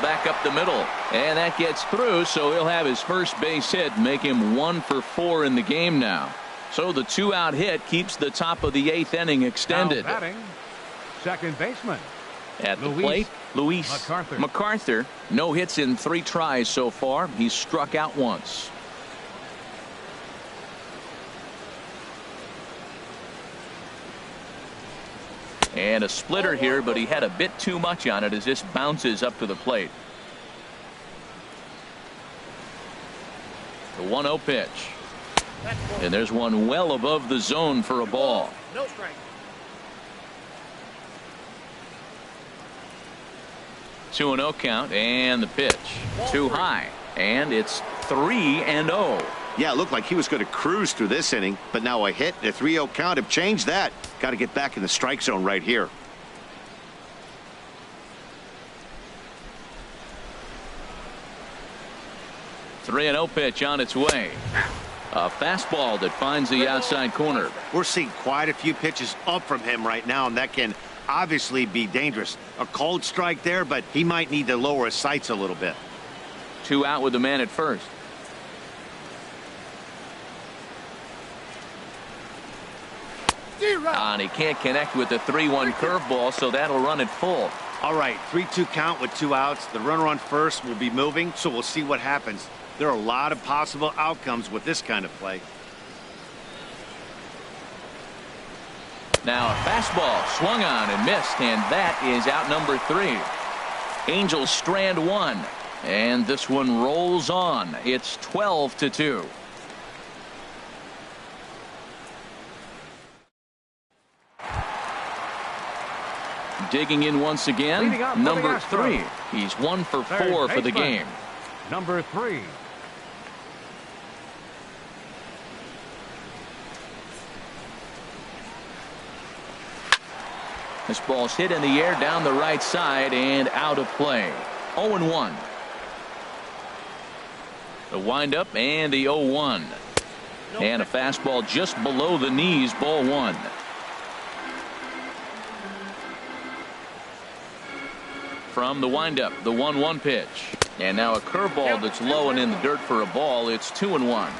Back up the middle, and that gets through, so he'll have his first base hit, make him 1 for 4 in the game now. So the 2-out hit keeps the top of the 8th inning extended. Now batting, second baseman. At the plate, Luis MacArthur. No hits in 3 tries so far. He's struck out once. And a splitter here, but he had a bit too much on it as this bounces up to the plate. The 1-0 pitch. And there's one well above the zone for a ball. No strike. 2-0 count, and the pitch. Too high, and it's 3-0. Yeah, it looked like he was going to cruise through this inning, but now a hit and a 3-0 count have changed that. Got to get back in the strike zone right here. The 3-0 pitch on its way. A fastball that finds the outside corner. We're seeing quite a few pitches up from him right now, and that can obviously be dangerous. A called strike there, but he might need to lower his sights a little bit. 2 out with the man at first. And he can't connect with the 3-1 curveball, so that'll run it full. All right, 3-2 count with 2 outs. The runner on first will be moving, so we'll see what happens. There are a lot of possible outcomes with this kind of play. Now a fastball swung on and missed, and that is out number 3. Angels strand 1, and this one rolls on. It's 12-2. Digging in once again, number 3. He's 1 for 4 for the game. Number 3. This ball's hit in the air down the right side and out of play. 0-1. The windup and the 0-1. And a fastball just below the knees, ball 1. From the windup, the 1-1 pitch. And now a curveball that's low and in the dirt for a ball. It's 2-1.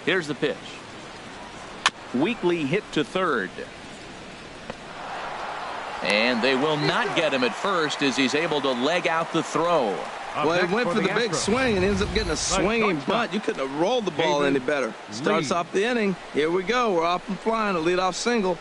Here's the pitch. Weakly hit to third. And they will not get him at first as he's able to leg out the throw. Well, he went for the big swing and ends up getting a swinging bunt. You couldn't have rolled the ball any better. Starts off the inning. Here we go. We're off and flying. A leadoff single.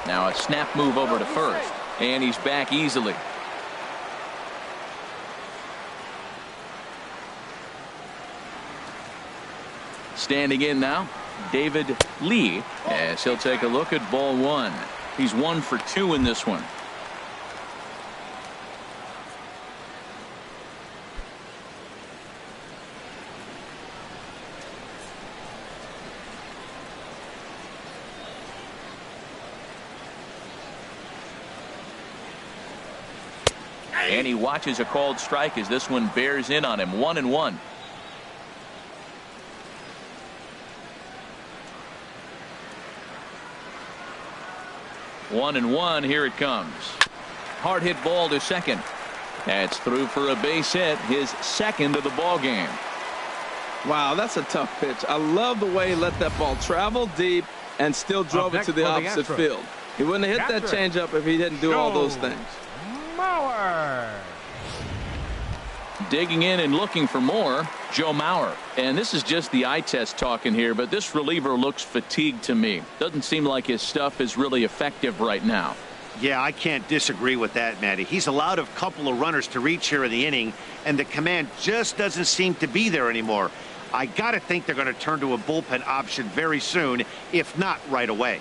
Now a snap move over to first, and he's back easily. Standing in now, David Lee, as he'll take a look at ball 1. He's 1 for 2 in this one. And he watches a called strike as this one bears in on him. 1-1. One and one. Here it comes. Hard hit ball to second. That's through for a base hit, his second of the ball game. Wow, that's a tough pitch. I love the way he let that ball travel deep and still drove it to the opposite field. He wouldn't have hit that changeup if he didn't do all those things. Mauer. Digging in and looking for more, Joe Mauer. And this is just the eye test talking here, but this reliever looks fatigued to me. Doesn't seem like his stuff is really effective right now. Yeah, I can't disagree with that, Matty. He's allowed a couple of runners to reach here in the inning, and the command just doesn't seem to be there anymore. I got to think they're going to turn to a bullpen option very soon, if not right away.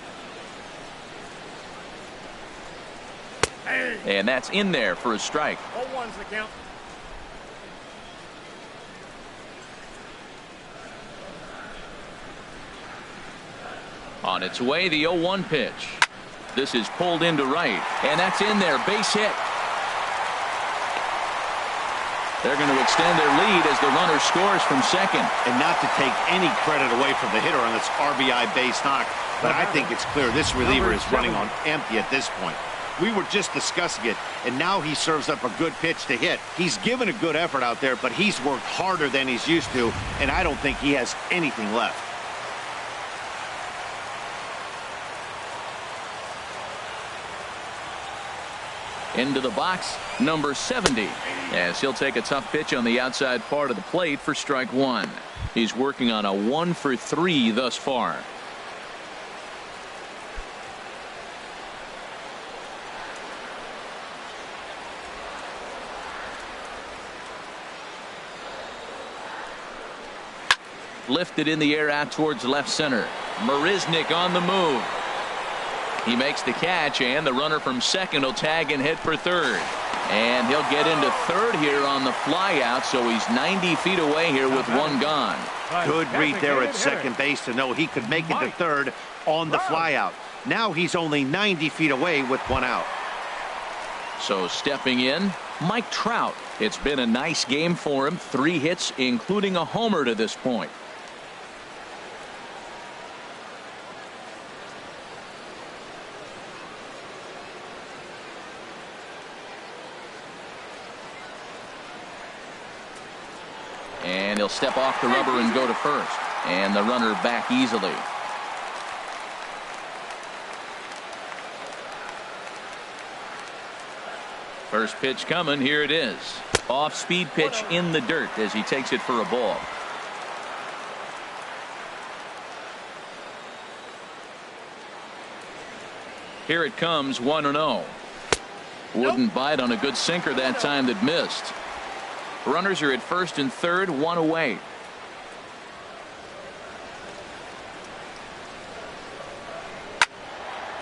And that's in there for a strike. 0-1's the count. On its way, the 0-1 pitch. This is pulled into right, and that's in there. Base hit. They're going to extend their lead as the runner scores from second. And not to take any credit away from the hitter on this RBI base knock, but I think it's clear this reliever is running on empty at this point. We were just discussing it, and now he serves up a good pitch to hit. He's given a good effort out there, but he's worked harder than he's used to, and I don't think he has anything left. Into the box, number 70, as he'll take a tough pitch on the outside part of the plate for strike one. He's working on a 1 for 3 thus far. Lifted in the air out towards left center. Marisnick on the move. He makes the catch, and the runner from second will tag and head for third. And he'll get into third here on the flyout, so he's 90 feet away here with one gone. Good read there at second base to know he could make it to third. on the flyout. Now he's only 90 feet away with 1 out. So stepping in, Mike Trout. It's been a nice game for him. 3 hits, including a homer to this point. And he'll step off the rubber and go to first. And the runner back easily. First pitch coming. Here it is. Off-speed pitch in the dirt as he takes it for a ball. Here it comes, 1-0. Wouldn't bite on a good sinker that time that missed. Runners are at first and third, 1 away.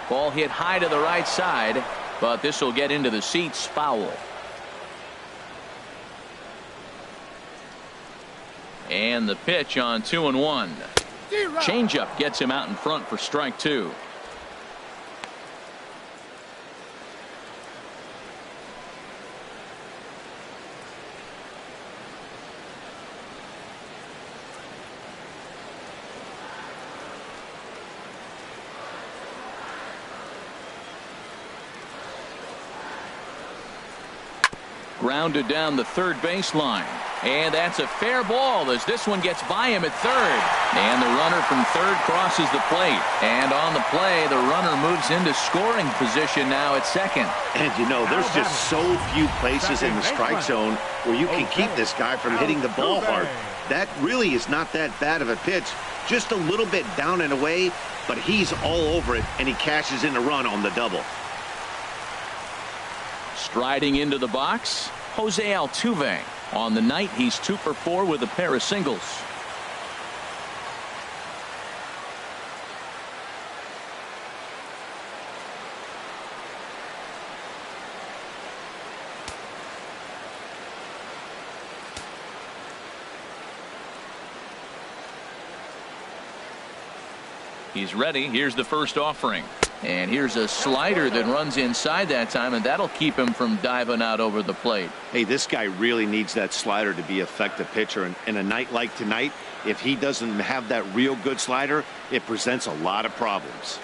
Ball hit high to the right side, but this will get into the seats, foul. And the pitch on 2-1. Changeup gets him out in front for strike 2. Grounded down the third baseline. And that's a fair ball as this one gets by him at third. And the runner from third crosses the plate. And on the play, the runner moves into scoring position now at second. And you know, there's just so few places in the strike zone where you can keep this guy from hitting the ball hard. That really is not that bad of a pitch. Just a little bit down and away, but he's all over it, and he cashes in a run on the double. Striding into the box, Jose Altuve. On the night, he's 2 for 4 with a pair of singles. He's ready. Here's the first offering. And here's a slider that runs inside that time, and that'll keep him from diving out over the plate. Hey, this guy really needs that slider to be an effective pitcher. And in a night like tonight, if he doesn't have that real good slider, it presents a lot of problems.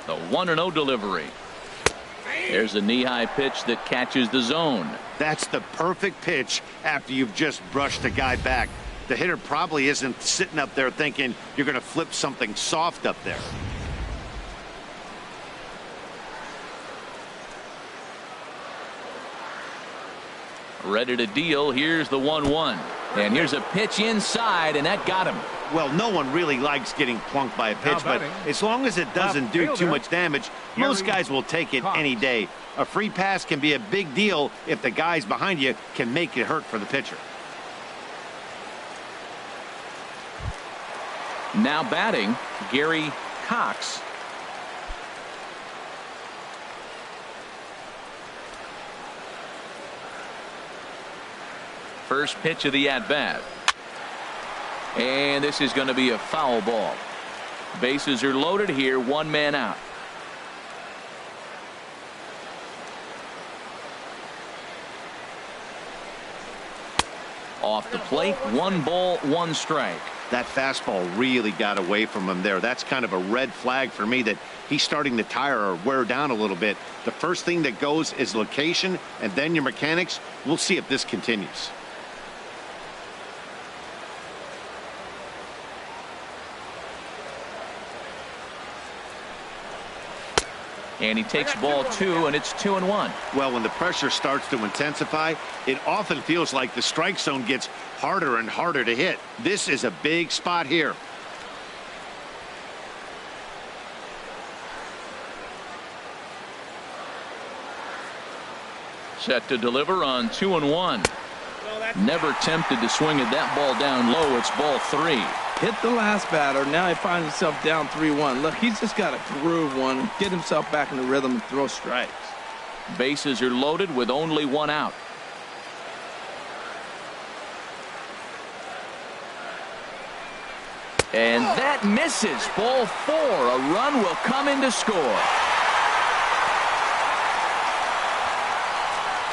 The 1-0 delivery. There's a knee-high pitch that catches the zone. That's the perfect pitch after you've just brushed a guy back. The hitter probably isn't sitting up there thinking you're going to flip something soft up there. Ready to deal. Here's the 1-1. And here's a pitch inside, and that got him. Well, no one really likes getting plunked by a pitch, but as long as it doesn't do too much damage, most guys will take it any day. A free pass can be a big deal if the guys behind you can make it hurt for the pitcher. Now batting, Gary Cox. First pitch of the at-bat. And this is going to be a foul ball. Bases are loaded here, 1 man out. Off the plate, 1 ball, 1 strike. That fastball really got away from him there. That's kind of a red flag for me that he's starting to tire or wear down a little bit. The first thing that goes is location and then your mechanics. We'll see if this continues. And he takes ball 2, and it's 2-1. Well, when the pressure starts to intensify, it often feels like the strike zone gets harder and harder to hit. This is a big spot here. Set to deliver on 2-1. Never tempted to swing at that ball down low. It's ball 3. Hit the last batter. Now he finds himself down 3-1. Look, he's just got to groove one, get himself back in the rhythm and throw strikes. Bases are loaded with only 1 out. And that misses. Ball 4. A run will come in to score.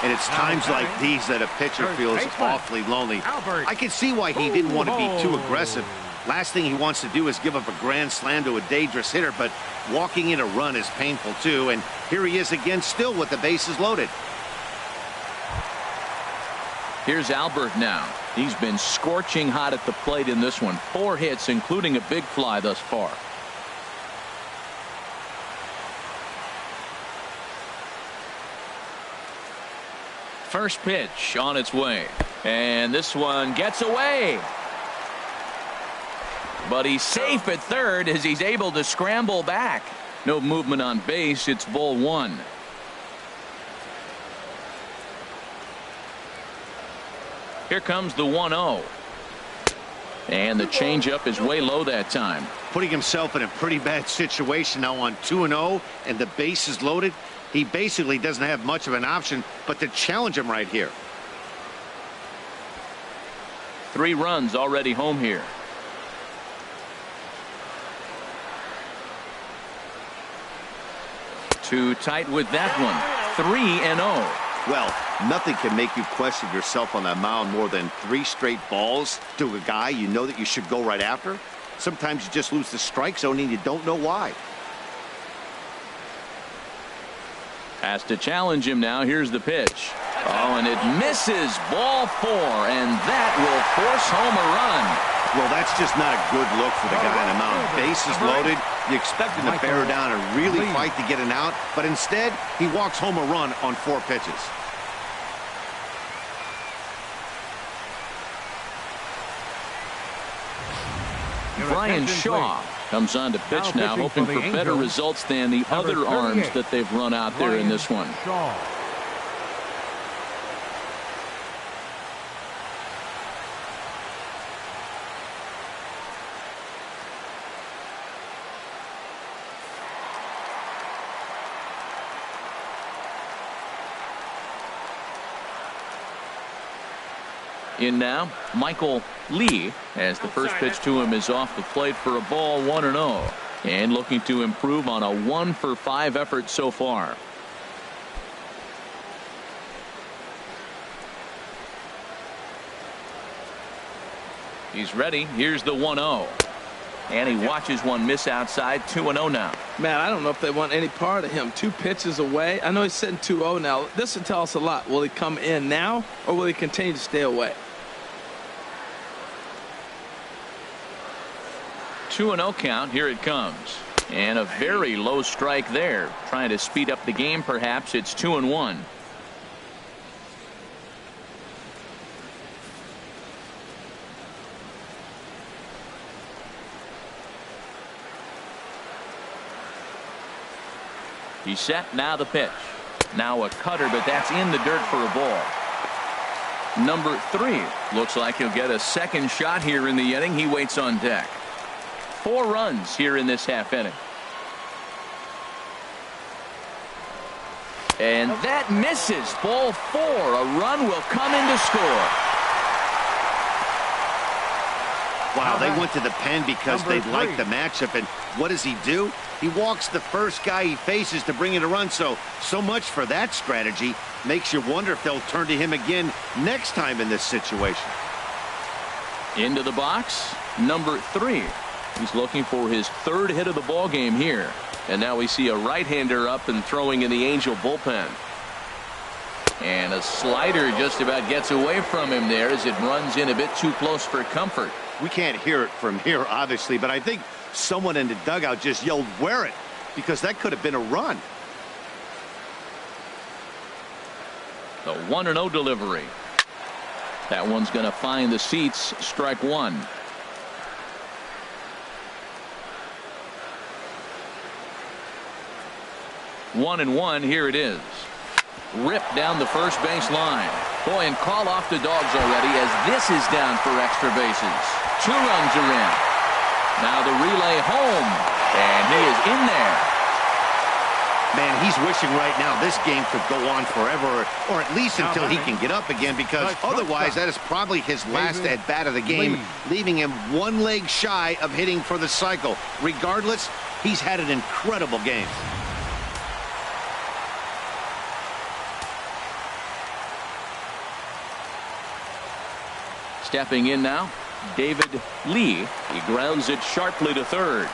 And it's times like these that a pitcher feels awfully lonely. I can see why he didn't want to be too aggressive. Last thing he wants to do is give up a grand slam to a dangerous hitter, but walking in a run is painful too. And here he is again, still with the bases loaded. Here's Albert now. He's been scorching hot at the plate in this one. 4 hits, including a big fly thus far. First pitch on its way. And this one gets away. But he's safe at third as he's able to scramble back. No movement on base. It's ball 1. Here comes the 1-0. And the changeup is way low that time. Putting himself in a pretty bad situation now on 2-0 and the base is loaded. He basically doesn't have much of an option but to challenge him right here. 3 runs already home here. Too tight with that one. 3-0. Well, nothing can make you question yourself on that mound more than 3 straight balls to a guy you know that you should go right after. Sometimes you just lose the strike zone and you don't know why. Has to challenge him now. Here's the pitch. Oh, and it misses. Ball 4, and that will force home a run. Well, that's just not a good look for the guy on the mound. Bases loaded. You expect him to bear down and really fight to get an out, but instead he walks home a run on 4 pitches. Brian Shaw comes on to pitch now, hoping for better results than the other arms that they've run out there in this one. In now, Michael Lee, as the first pitch to him is off the plate for a ball, 1-0, and looking to improve on a 1-for-5 effort so far. He's ready. Here's the 1-0. And he watches one miss outside. 2-0 now. Man, I don't know if they want any part of him. 2 pitches away. I know he's sitting 2-0 now. This will tell us a lot. Will he come in now, or will he continue to stay away? 2-0 count. Here it comes. And a very low strike there. Trying to speed up the game, perhaps. It's 2-1. He's set. Now the pitch. Now a cutter, but that's in the dirt for a ball. Number 3. Looks like he'll get a second shot here in the inning. He waits on deck. 4 runs here in this half inning. And that misses. Ball 4. A run will come in to score. Wow, they went to the pen because they like the matchup. And what does he do? He walks the first guy he faces to bring in a run. So much for that strategy. Makes you wonder if they'll turn to him again next time in this situation. Into the box, number 3. He's looking for his 3rd hit of the ball game here. And now we see a right-hander up and throwing in the Angel bullpen. And a slider just about gets away from him there as it runs in a bit too close for comfort. We can't hear it from here, obviously, but I think someone in the dugout just yelled, "Wear it," because that could have been a run. The 1-0 delivery. That one's going to find the seats. Strike 1. 1-1. Here it is. Ripped down the first base line. Boy, and call off the dogs already as this is down for extra bases. 2 runs are in. Now the relay home, and he is in there. Man, he's wishing right now this game could go on forever, or at least until he can get up again, because otherwise that is probably his last at-bat of the game, leaving him one leg shy of hitting for the cycle. Regardless, he's had an incredible game. Stepping in now, David Lee. He grounds it sharply to third.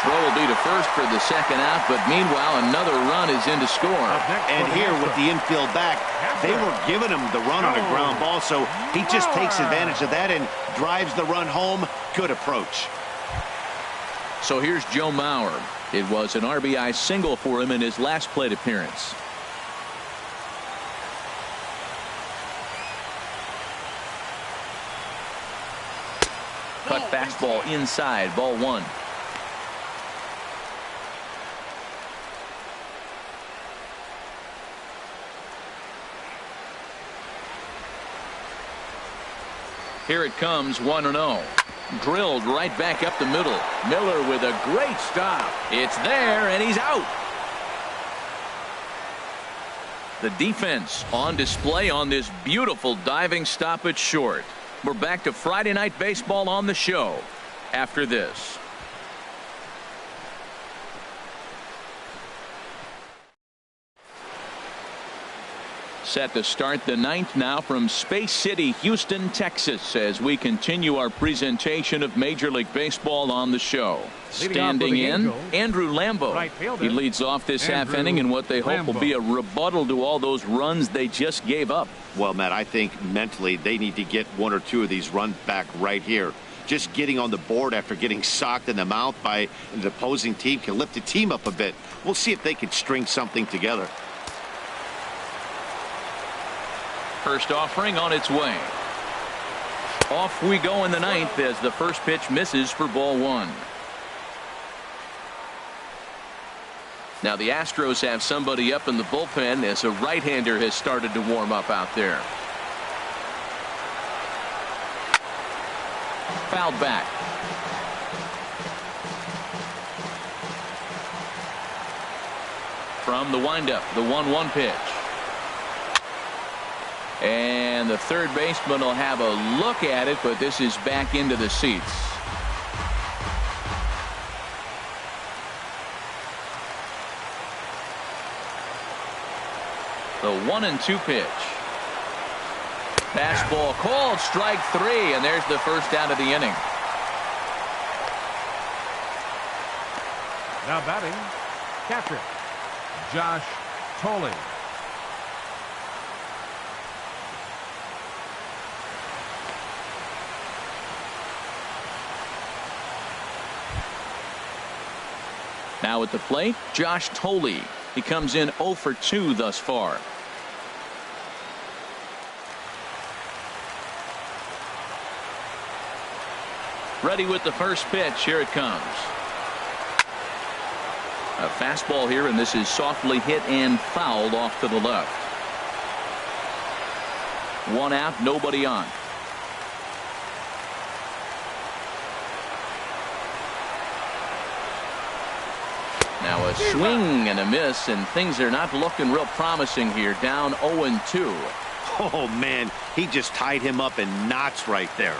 Throw will be to first for the second out, but meanwhile another run is in to score. And here with the infield back, they were giving him the run on a ground ball, so he just takes advantage of that and drives the run home. Good approach. So here's Joe Mauer. It was an RBI single for him in his last plate appearance. Cut fastball inside, ball one. Here it comes, 1-0. Drilled right back up the middle. Miller with a great stop. It's there, and he's out. The defense on display on this beautiful diving stop at short. We're back to Friday Night Baseball on the show after this. Set to start the ninth now from Space City, Houston, Texas, as we continue our presentation of Major League Baseball on the show. Standing in, Andrew Lambo. He leads off this half inning in what they hope will be a rebuttal to all those runs they just gave up. Well, Matt, I think mentally they need to get one or two of these runs back right here. Just getting on the board after getting socked in the mouth by the opposing team can lift the team up a bit. We'll see if they can string something together. First offering on its way. Off we go in the ninth as the first pitch misses for ball one. Now the Astros have somebody up in the bullpen as a right-hander has started to warm up out there. Fouled back. From the windup, the 1-1 pitch. And the third baseman will have a look at it, but this is back into the seats. The 1-2 pitch. Fastball called, strike three, and there's the first out of the inning. Now batting, catcher, Josh Tolley. Now at the plate, Josh Tolley. He comes in 0 for 2 thus far. Ready with the first pitch. Here it comes. A fastball here, and this is softly hit and fouled off to the left. One out, nobody on. Now a swing and a miss, and things are not looking real promising here. Down 0-2. Oh, man, he just tied him up in knots right there.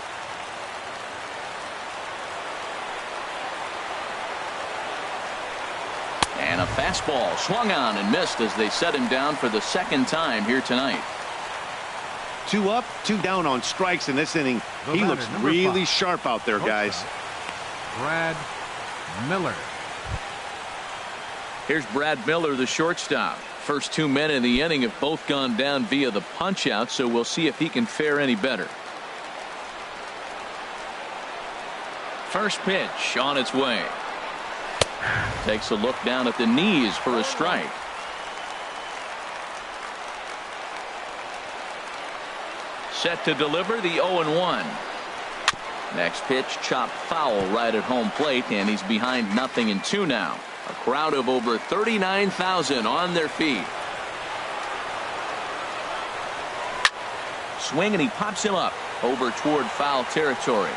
And a fastball swung on and missed as they set him down for the second time here tonight. 2 up, 2 down on strikes in this inning. He looks really sharp out there, guys. Brad Miller. Here's Brad Miller, the shortstop. First 2 men in the inning have both gone down via the punch out, so we'll see if he can fare any better. First pitch on its way. Takes a look down at the knees for a strike. Set to deliver the 0-1. Next pitch chopped foul right at home plate, and he's behind 0-2 now. A crowd of over 39,000 on their feet. Swing, and he pops him up over toward foul territory.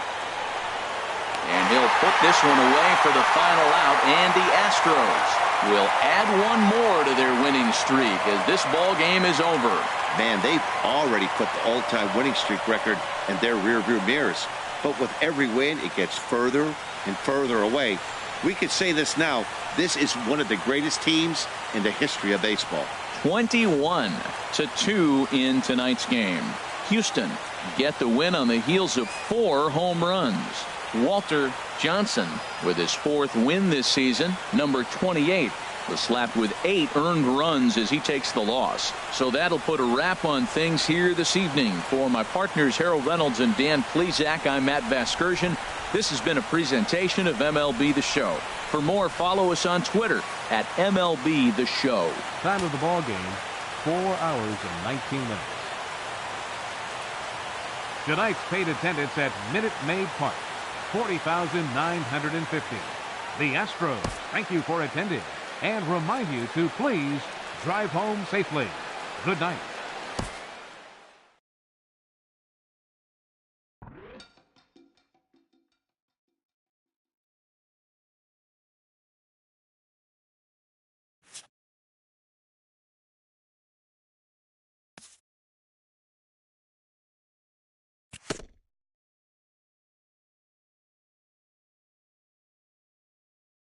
And he'll put this one away for the final out, and the Astros will add one more to their winning streak as this ball game is over. Man, they've already put the all-time winning streak record in their rearview mirrors. But with every win, it gets further and further away. We could say this now. This is one of the greatest teams in the history of baseball. 21-2 in tonight's game. Houston get the win on the heels of 4 home runs. Walter Johnson with his 4th win this season. Number 28 was slapped with 8 earned runs as he takes the loss. So that'll put a wrap on things here this evening. For my partners Harold Reynolds and Dan Plesac, I'm Matt Vasgersian. This has been a presentation of MLB The Show. For more, follow us on Twitter at MLB The Show. Time of the ball game, 4 hours and 19 minutes. Tonight's paid attendance at Minute Maid Park, 40,950. The Astros thank you for attending and remind you to please drive home safely. Good night.